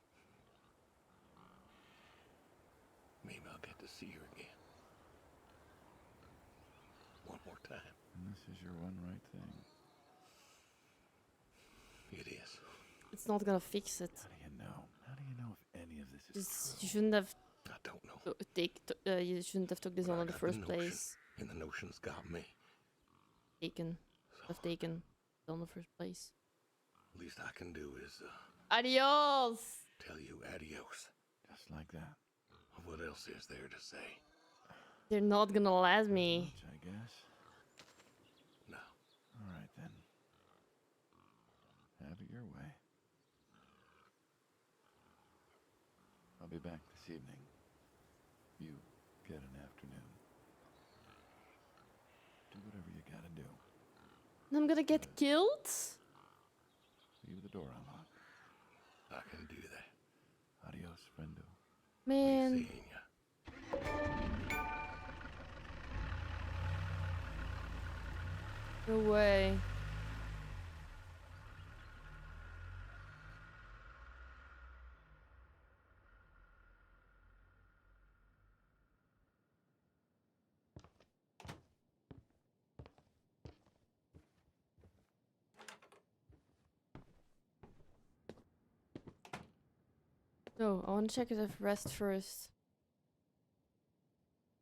Maybe I'll get to see her again. One more time. And this is your one right thing. It is. It's not gonna fix it. How do you know? How do you know if any of this is Just, true? you shouldn't have I don't know. you shouldn't have took this But on I in the got first notion, place. And the notion's got me. Taken. So Have taken it on the first place. least I can do is Adios. tell you adios. Just like that. What else is there to say? They're not gonna let me. Much, I guess. No. All right then. Have it your way. I'll be back this evening. You get an afternoon. Do whatever you gotta do. And I'm gonna get killed? Leave the door unlocked. I can do that. Adios, friendo. Man. Seeing ya. No way. No, I want to check if I have rest first.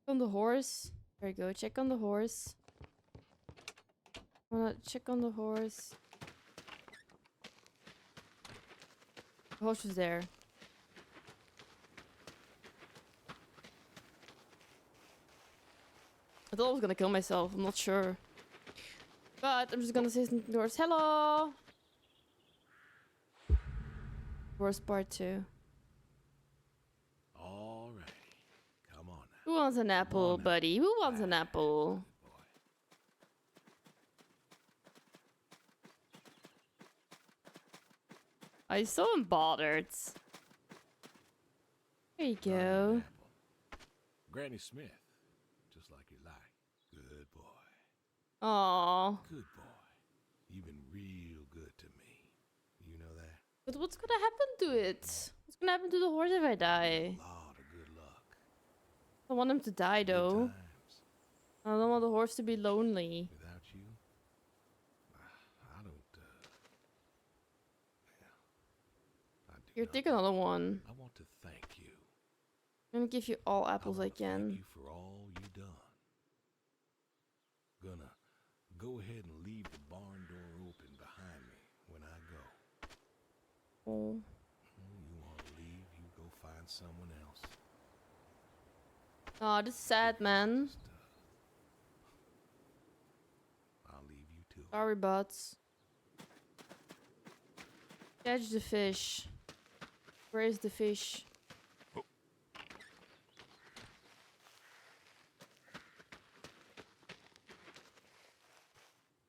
On the horse. There you go. Check on the horse. I want to check on the horse. The horse was there. I thought I was gonna kill myself. I'm not sure. But I'm just gonna say something to the horse. Hello! Horse part 2. Alrighty. Come on now. Who wants an apple, now. buddy? Who wants an apple? Boy. I'm so unbothered. There you Not an go. apple. Granny Smith. Just like you like. Good boy. Aw. Good boy. You've been real good to me. You know that? But what's gonna happen to it? What's gonna happen to the horse if I die? A lot of good luck. I don't want him to die Good though. times. I don't want the horse to be lonely. Without you, I don't, yeah, I do Here, not. take another one. I want to thank you. I'm gonna give you all apples I wanna can. Thank you for all you done. Gonna go ahead and leave the barn door open behind me when I go. Oh. You want to leave, you go find someone else. Oh, this is sad, man. Just, I'll leave you to it. Sorry, butts. Catch the fish. Where is the fish?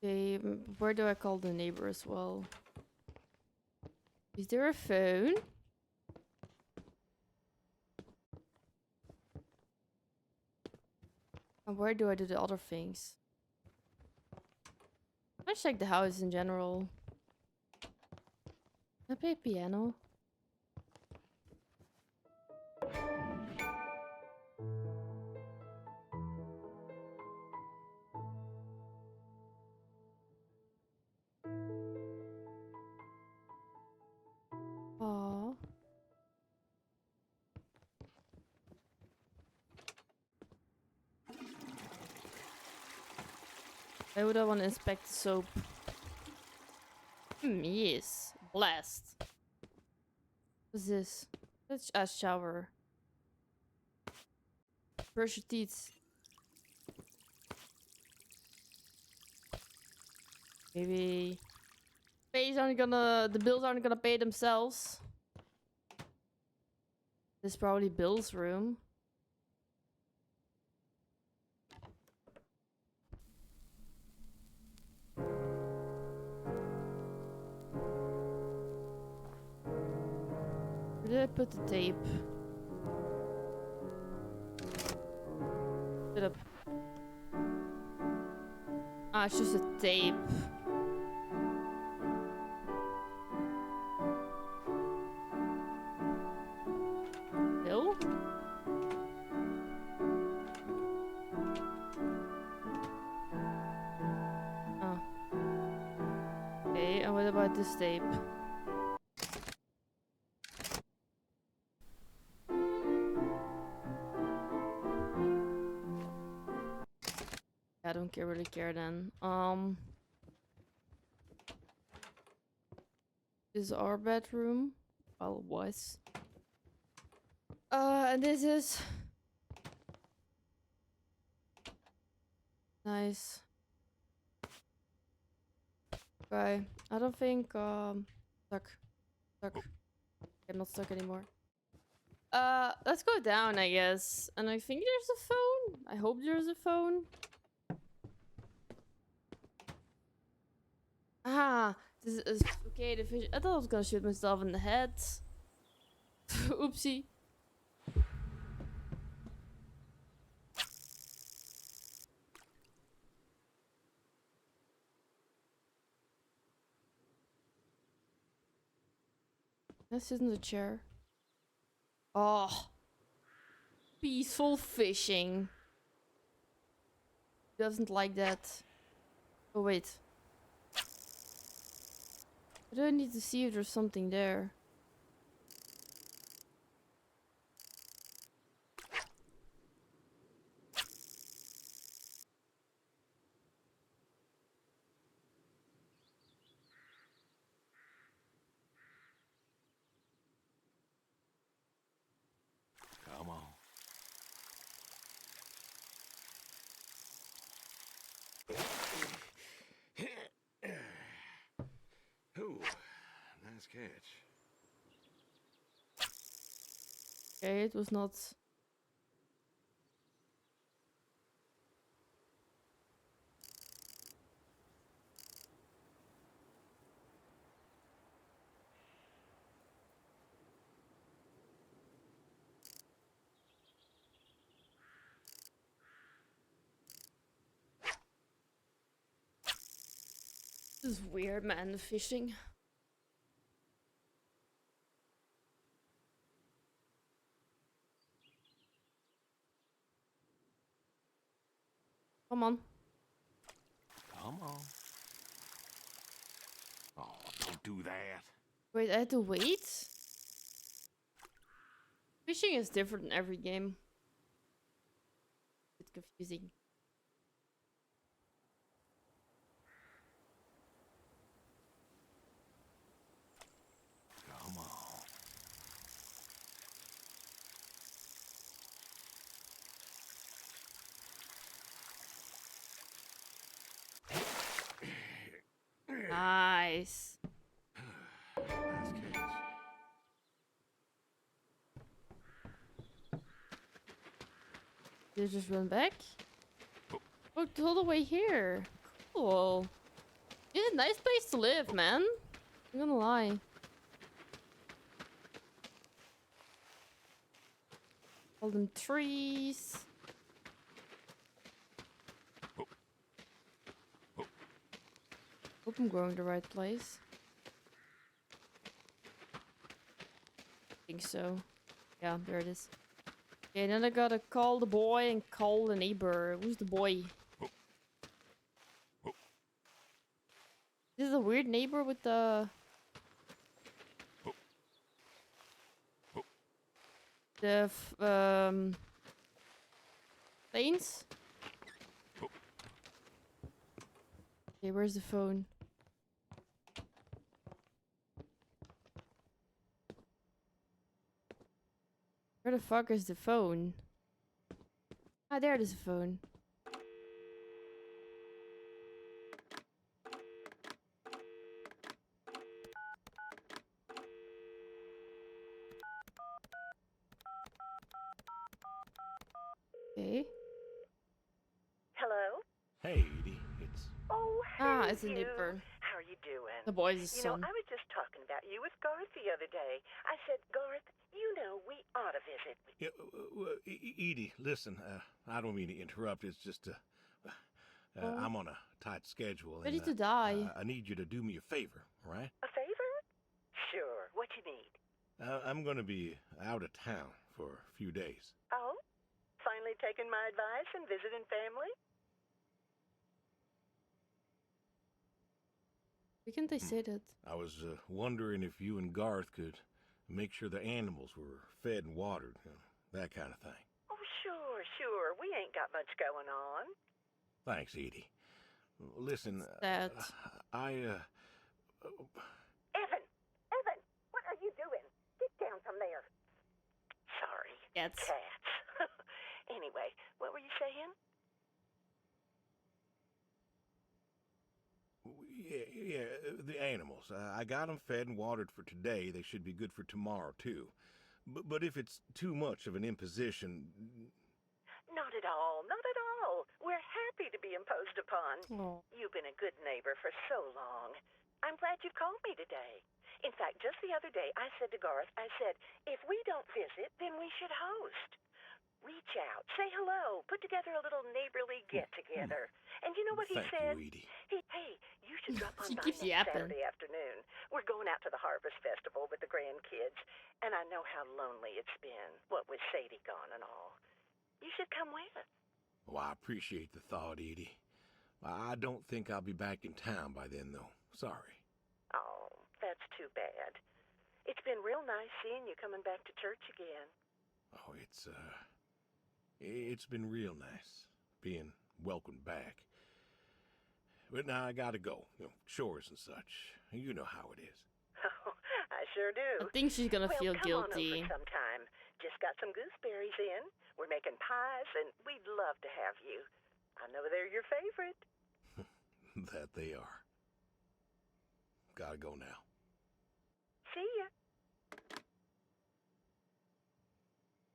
Okay, where do I call the neighbor as well? Is there a phone? And where do I do the other things? I check the house in general. Can I play piano? Aww. Why would I want to inspect the soap? Yes. Blast. What's this? Let's shower. Brush your teeth. Maybe the bills aren't gonna pay themselves. This is probably Bill's room. Where did I put the tape? Put up. Ah, it's just a tape. Bill? Oh. Okay, and what about this tape? I don't really care then. This is our bedroom. Well, it was. And this is nice. Okay, I don't think stuck. I'm not stuck anymore. Let's go down, I guess. And I think there's a phone. I hope there's a phone. Ah, this is okay. The fish. I thought I was gonna shoot myself in the head. Oopsie. Let's sit in the chair. Oh, peaceful fishing. Doesn't like that. Oh wait. I don't need to see if there's something there. Come on. Ooh, nice catch. Okay, it was not. This is weird, man, the fishing. Come on. Come on. Oh, don't do that. Wait, I had to wait? Fishing is different in every game. It's confusing. Come on. Nice. Nice catch. Did it just run back? Oh, it's all the way here. Cool. It's a nice place to live, man. I'm gonna lie. All them trees. Hope I'm going the right place. I think so. Yeah, there it is. Okay, then I gotta call the boy and call the neighbor. Who's the boy? This is a weird neighbor with the... planes? Okay, where's the phone? Where the fuck is the phone? Ah, there it is the phone. Okay. Hello? Hey, Edie. It's... Oh, Ah, hey, it's a you. neighbor. How are you doing? The boy's You know, son. I was just talking about you with Garth the other day. I said, Garth, you know, we ought to visit. Yeah, Edie, listen, I don't mean to interrupt. It's just, I'm on a tight schedule. Ready and, to die. I need you to do me a favor, all right? A favor? Sure. What you need? I'm going to be out of town for a few days. Oh? Finally taking my advice and visiting family? Why can't they say that? I was wondering if you and Garth could make sure the animals were fed and watered, you know, that kind of thing. Oh, sure. We ain't got much going on. Thanks, Edie. Listen, Sad. Evan, what are you doing? Get down from there. Sorry. Cats. Cats. Anyway, what were you saying? Yeah, the animals. I got them fed and watered for today. They should be good for tomorrow, too. But if it's too much of an imposition... Not at all. We're happy to be imposed upon. Oh. You've been a good neighbor for so long. I'm glad you called me today. In fact, just the other day, I said to Garth, if we don't visit, then we should host. Reach out, say hello, put together a little neighborly get-together. And you know what he Thank said? you, Edie. Hey, you should drop on She by keeps next yapping. Saturday afternoon. We're going out to the Harvest Festival with the grandkids, and I know how lonely it's been, what with Sadie gone and all. You should come with. Well, I appreciate the thought, Edie. I don't think I'll be back in town by then, though. Sorry. Oh, that's too bad. It's been real nice seeing you coming back to church again. Oh, it's been real nice being welcomed back. But now I gotta go. You know, chores and such. You know how it is. Oh, I sure I do. think she's gonna feel come guilty. on over sometime. Just got some gooseberries in. We're making pies, and we'd love to have you. I know they're your favorite. That they are. Gotta go now. See ya.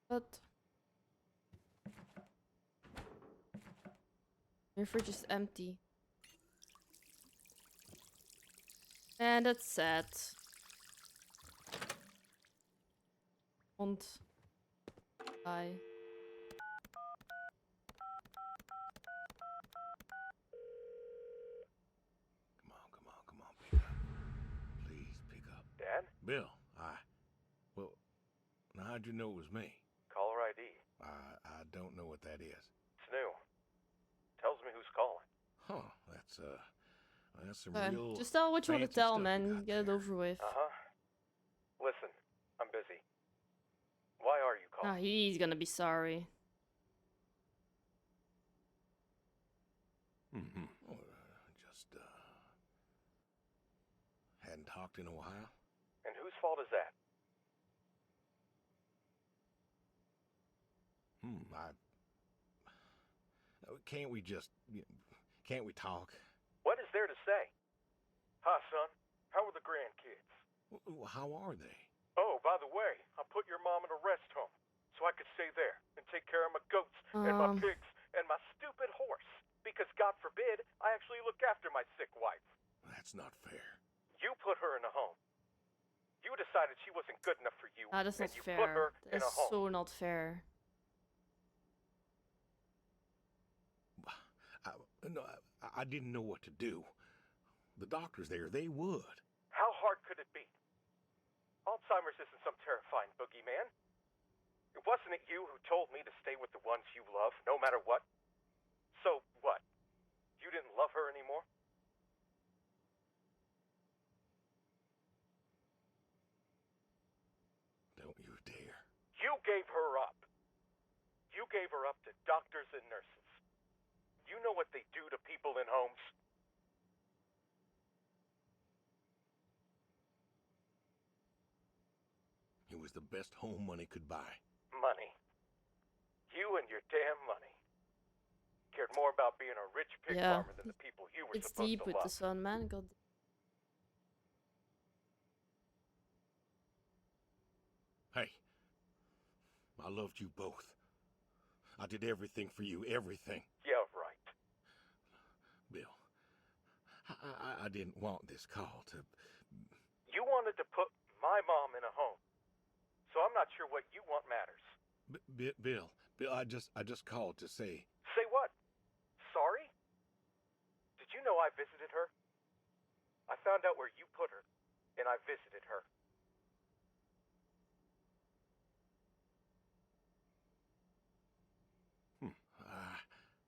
But your fridge is empty. And that's sad. Und bye. Come on. Bill, well, now how'd you know it was me? Caller ID. I don't know what that is. It's new. Tells me who's calling. Huh, that's some Okay, real just tell what you want to fancy tell, stuff you man. got Get it there. over with. Uh-huh. Listen, I'm busy. Why are you Ah, calling? he's gonna be sorry. Mm-hmm. Oh, just hadn't talked in a while. And whose fault is that? Can't we talk? What is there to say? Hi, son. How are the grandkids? How are they? Oh, by the way, I put your mom in a rest home so I could stay there and take care of my goats and my pigs and my stupid horse. Because God forbid, I actually look after my sick wife. That's not fair. You put her in a home. You decided she wasn't good enough for you, Ah, that's and not you put her fair. in a That's home. so not fair. I didn't know what to do. The doctors there, they would. How hard could it be? Alzheimer's isn't some terrifying boogeyman. It wasn't it you who told me to stay with the ones you love, no matter what? So what? You didn't love her anymore? Don't you dare. You gave her up. You gave her up to doctors and nurses. You know what they do to people in homes? It was the best home money could buy. Money. You and your damn money. Cared more about being a rich pig Yeah, farmer than the people you were It's supposed deep to with love. the sun, man. God. Hey, I loved you both. I did everything for you, everything. Yeah, right. Bill, I didn't want this call to... You wanted to put my mom in a home. So I'm not sure what you want matters. Bill, I just called to say... Say what? Sorry? Did you know I visited her? I found out where you put her, and I visited her.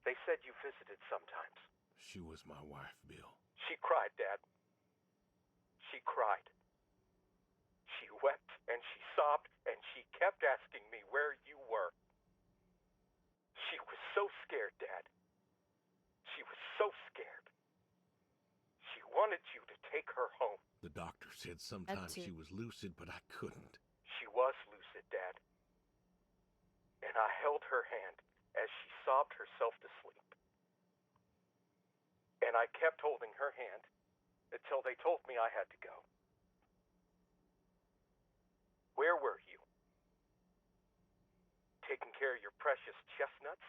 They said you visited sometimes. She was my wife, Bill. She cried, Dad. She cried. She wept, and she sobbed, and she kept asking me where you were. She was so scared, Dad. She was so scared. She wanted you to take her home. The doctor said sometimes to. she was lucid, but I couldn't. She was lucid, Dad. And I held her hand as she sobbed herself to sleep. And I kept holding her hand until they told me I had to go. Where were you? Taking care of your precious chestnuts?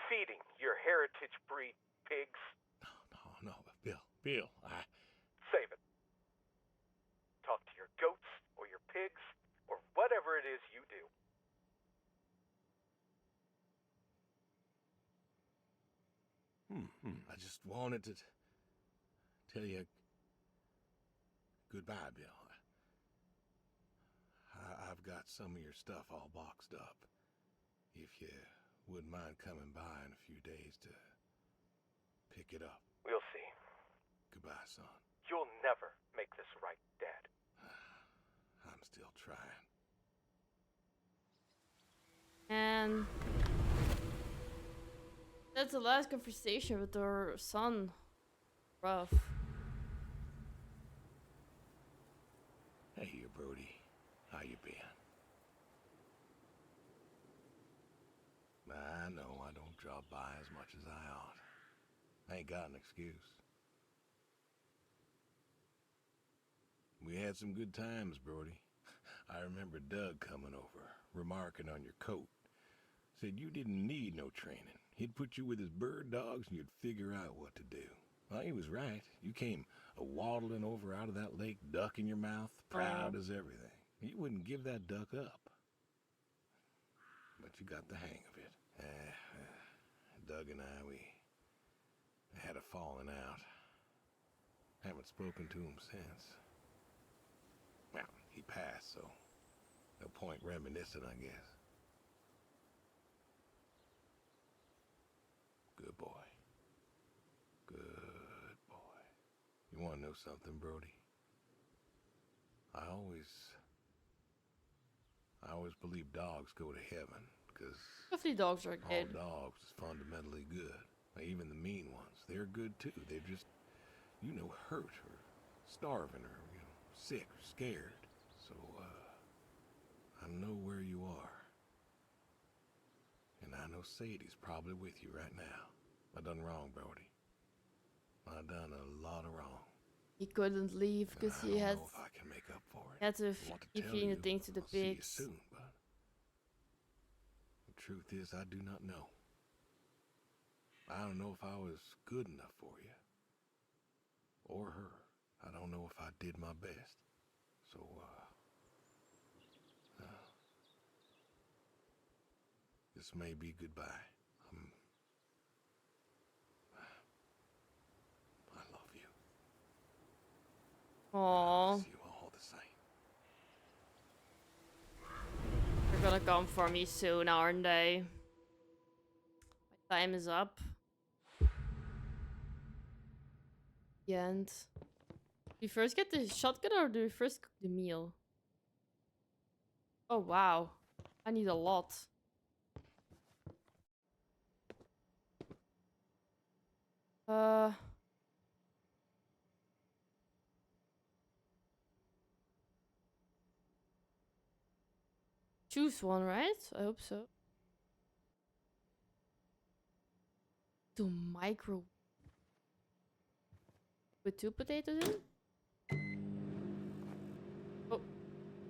Feeding your heritage breed pigs? No, Bill, Save it. Talk to your goats or your pigs or whatever it is you do. I just wanted to tell you goodbye, Bill. I've got some of your stuff all boxed up. If you wouldn't mind coming by in a few days to pick it up. We'll see. Goodbye, son. You'll never make this right, Dad. I'm still trying. And that's the last conversation with her son. Rough. Hey, you Brody. How you been? I know I don't drop by as much as I ought. I ain't got an excuse. We had some good times, Brody. I remember Doug coming over, remarking on your coat. Said you didn't need no training. He'd put you with his bird dogs and you'd figure out what to do. Well, he was right. You came waddling over out of that lake, duck in your mouth, proud as everything. You wouldn't give that duck up. But you got the hang of it. Doug and I, we had a falling out. Haven't spoken to him since. he passed, so no point reminiscing, I guess. Good boy. Good boy. You want to know something, Brody? I always believe dogs go to heaven, because Hopefully dogs are all good. dogs is fundamentally good. Even the mean ones, they're good too. They're just, hurt or starving or, sick or scared. So, I know where you are. And I know Sadie's probably with you right now. I done wrong, Brody. I done a lot of wrong. He couldn't leave And because I he don't had know if I can make up for it. had to I want to keep tell feeding the you, things to the I'll see you pigs. soon, but the truth is I do not know. I don't know if I was good enough for you. Or her. I don't know if I did my best. So, this may be goodbye. I love you. Aww, Miss you all the same. they're gonna come for me soon, aren't they? My time is up. The end. Do we first get the shotgun or do we first cook the meal? Oh wow, I need a lot. Choose one, right? I hope so. To micro. With 2 potatoes in? Oh,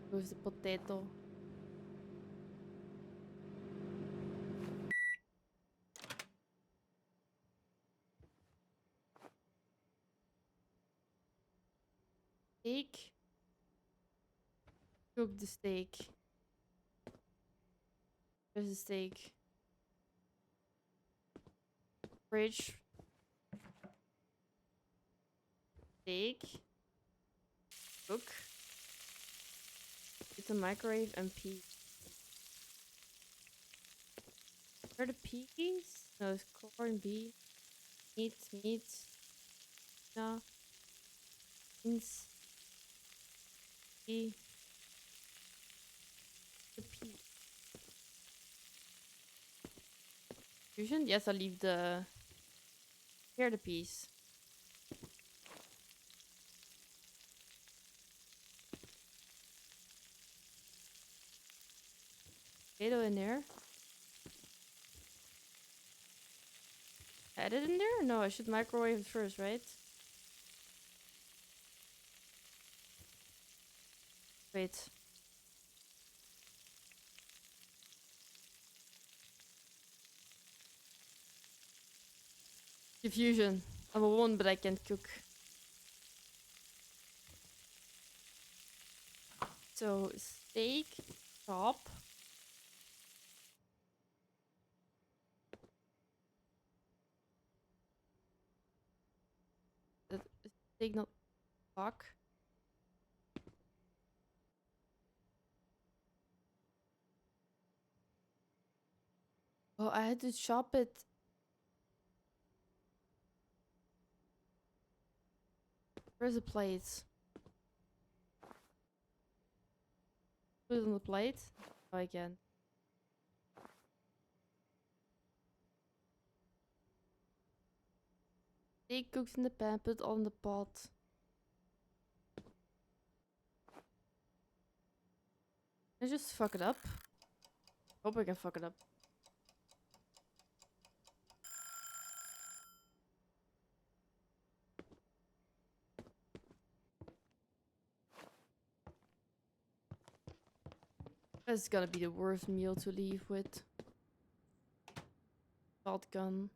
where's the potato? Steak. Cook the steak. There's the steak. Fridge. Steak. Cook. It's a microwave and pea. Where are the peas? No, it's corn, beef, meat. No. Beans. Pea. The pea. Fusion? Yes, I'll leave the... Here are the peas. Potato in there. Add it in there? No, I should microwave it first, right? Wait. Confusion. I'm a woman, but I can't cook. So, steak, chop. Steak not fuck. Oh, I had to chop it. Where's the plate? Put it on the plate. Oh, I can. Steak cooked in the pan, put on the pot. I just fuck it up. Hope I can fuck it up. That's gonna be the worst meal to leave with. Shotgun.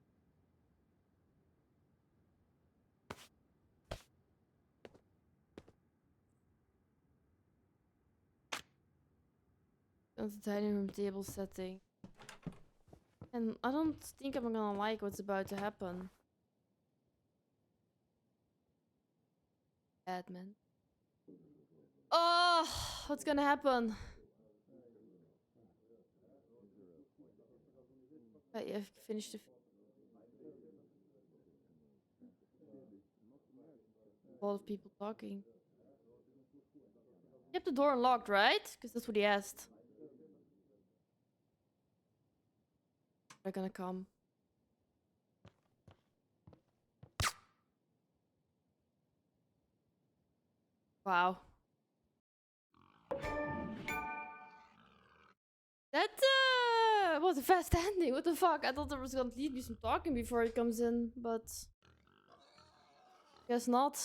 That's the dining room table setting. And I don't think I'm gonna like what's about to happen. Admin. Oh, what's gonna happen? Yeah, finished the. A lot of people talking. Kept the door unlocked, right? Because that's what he asked. They're gonna come. Wow. That was a fast ending. What the fuck? I thought there was gonna be some talking before he comes in, but guess not.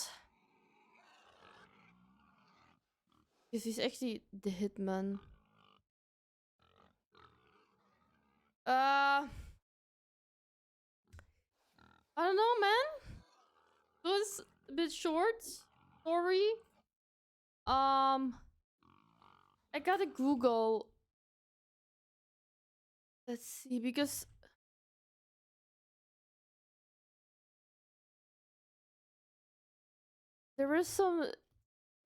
Because he's actually the hitman. I don't know, man. It was a bit short story. I gotta Google. Let's see, because there were some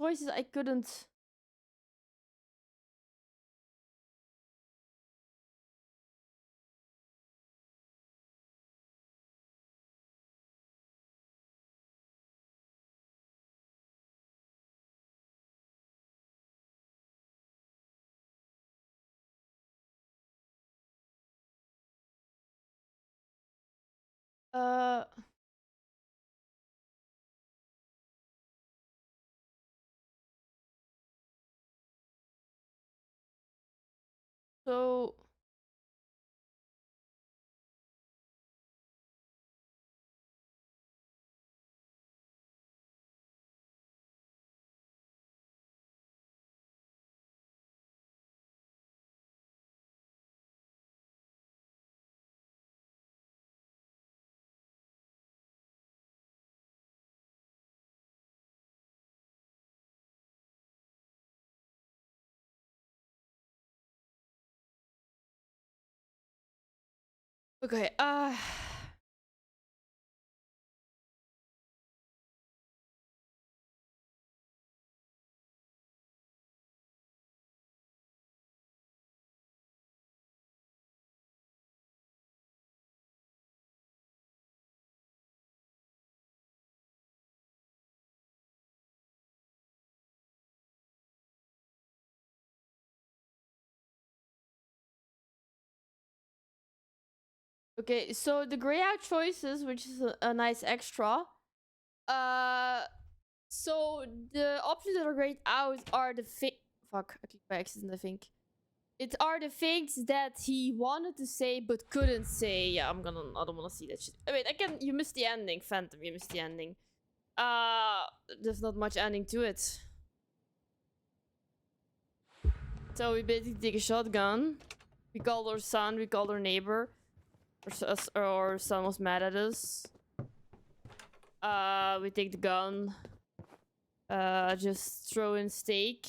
choices I couldn't. Uh, so okay. Okay, so the gray out choices, which is a nice extra. Uh, so the options that are grayed out are the fuck, I clicked by accident, I think. It are the things that he wanted to say but couldn't say. Yeah, I don't wanna see that shit. Wait, you missed the ending, Phantom, you missed the ending. There's not much ending to it. So we basically take a shotgun. We called our son, we called our neighbor. Our son was mad at us. We take the gun. Just throw in steak.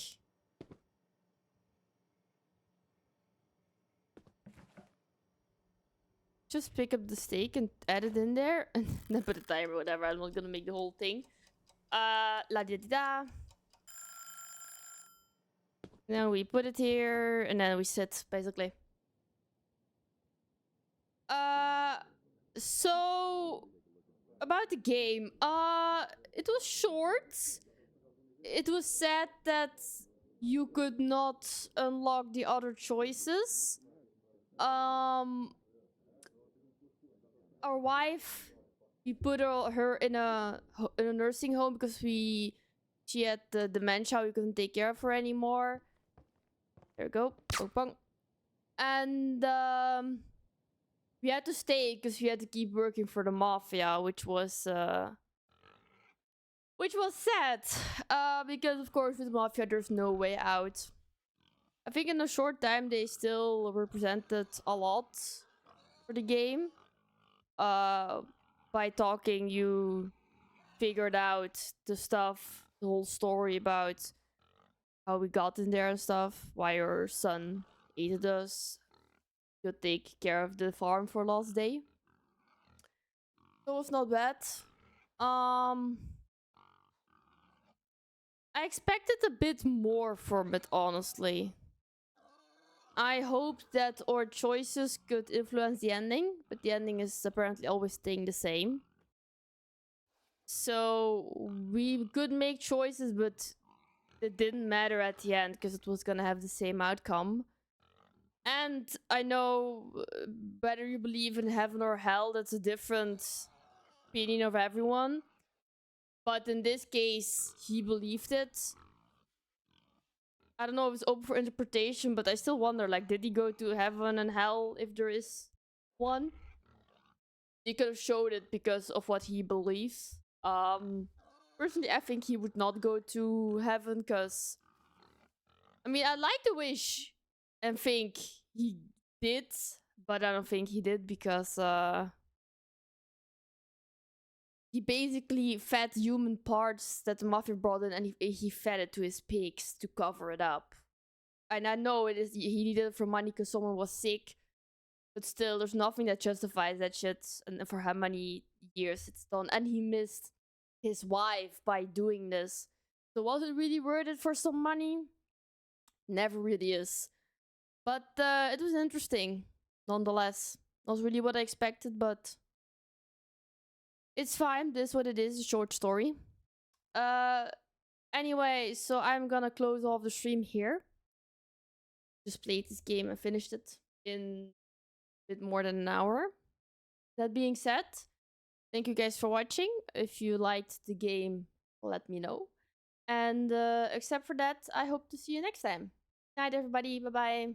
Just pick up the steak and add it in there. And then put a timer or whatever. I'm not gonna make the whole thing. La di da. Now we put it here. And then we sit, basically. So... About the game. It was short. It was sad that you could not unlock the other choices. Our wife, we put her in a nursing home because she had the dementia. We couldn't take care of her anymore. There we go. Bong, bong. And we had to stay because we had to keep working for the mafia, which was sad. Because of course with the mafia there's no way out. I think in a short time they still represented a lot for the game. By talking you figured out the stuff, the whole story about how we got in there and stuff, why your son hated us, could take care of the farm for last day. So it's not bad. I expected a bit more from it, honestly. I hoped that our choices could influence the ending, but the ending is apparently always staying the same. So we could make choices, but it didn't matter at the end because it was gonna have the same outcome. And I know whether you believe in heaven or hell, that's a different opinion of everyone. But in this case, he believed it. I don't know if it's open for interpretation, but I still wonder, like, did he go to heaven and hell if there is one? He could have showed it because of what he believes. Personally, I think he would not go to heaven because, I mean, I'd like to wish and think he did, but I don't think he did because he basically fed human parts that the mafia brought in, and he fed it to his pigs to cover it up. And I know he needed it for money because someone was sick, but still, there's nothing that justifies that shit. And for how many years it's done, and he missed his wife by doing this. So was it really worth it for some money? Never really is. But it was interesting, nonetheless. Not really what I expected, but it's fine. This is what it is, a short story. Anyway, so I'm gonna close off the stream here. Just played this game and finished it in a bit more than an hour. That being said, thank you guys for watching. If you liked the game, let me know. And except for that, I hope to see you next time. Night, everybody. Bye-bye.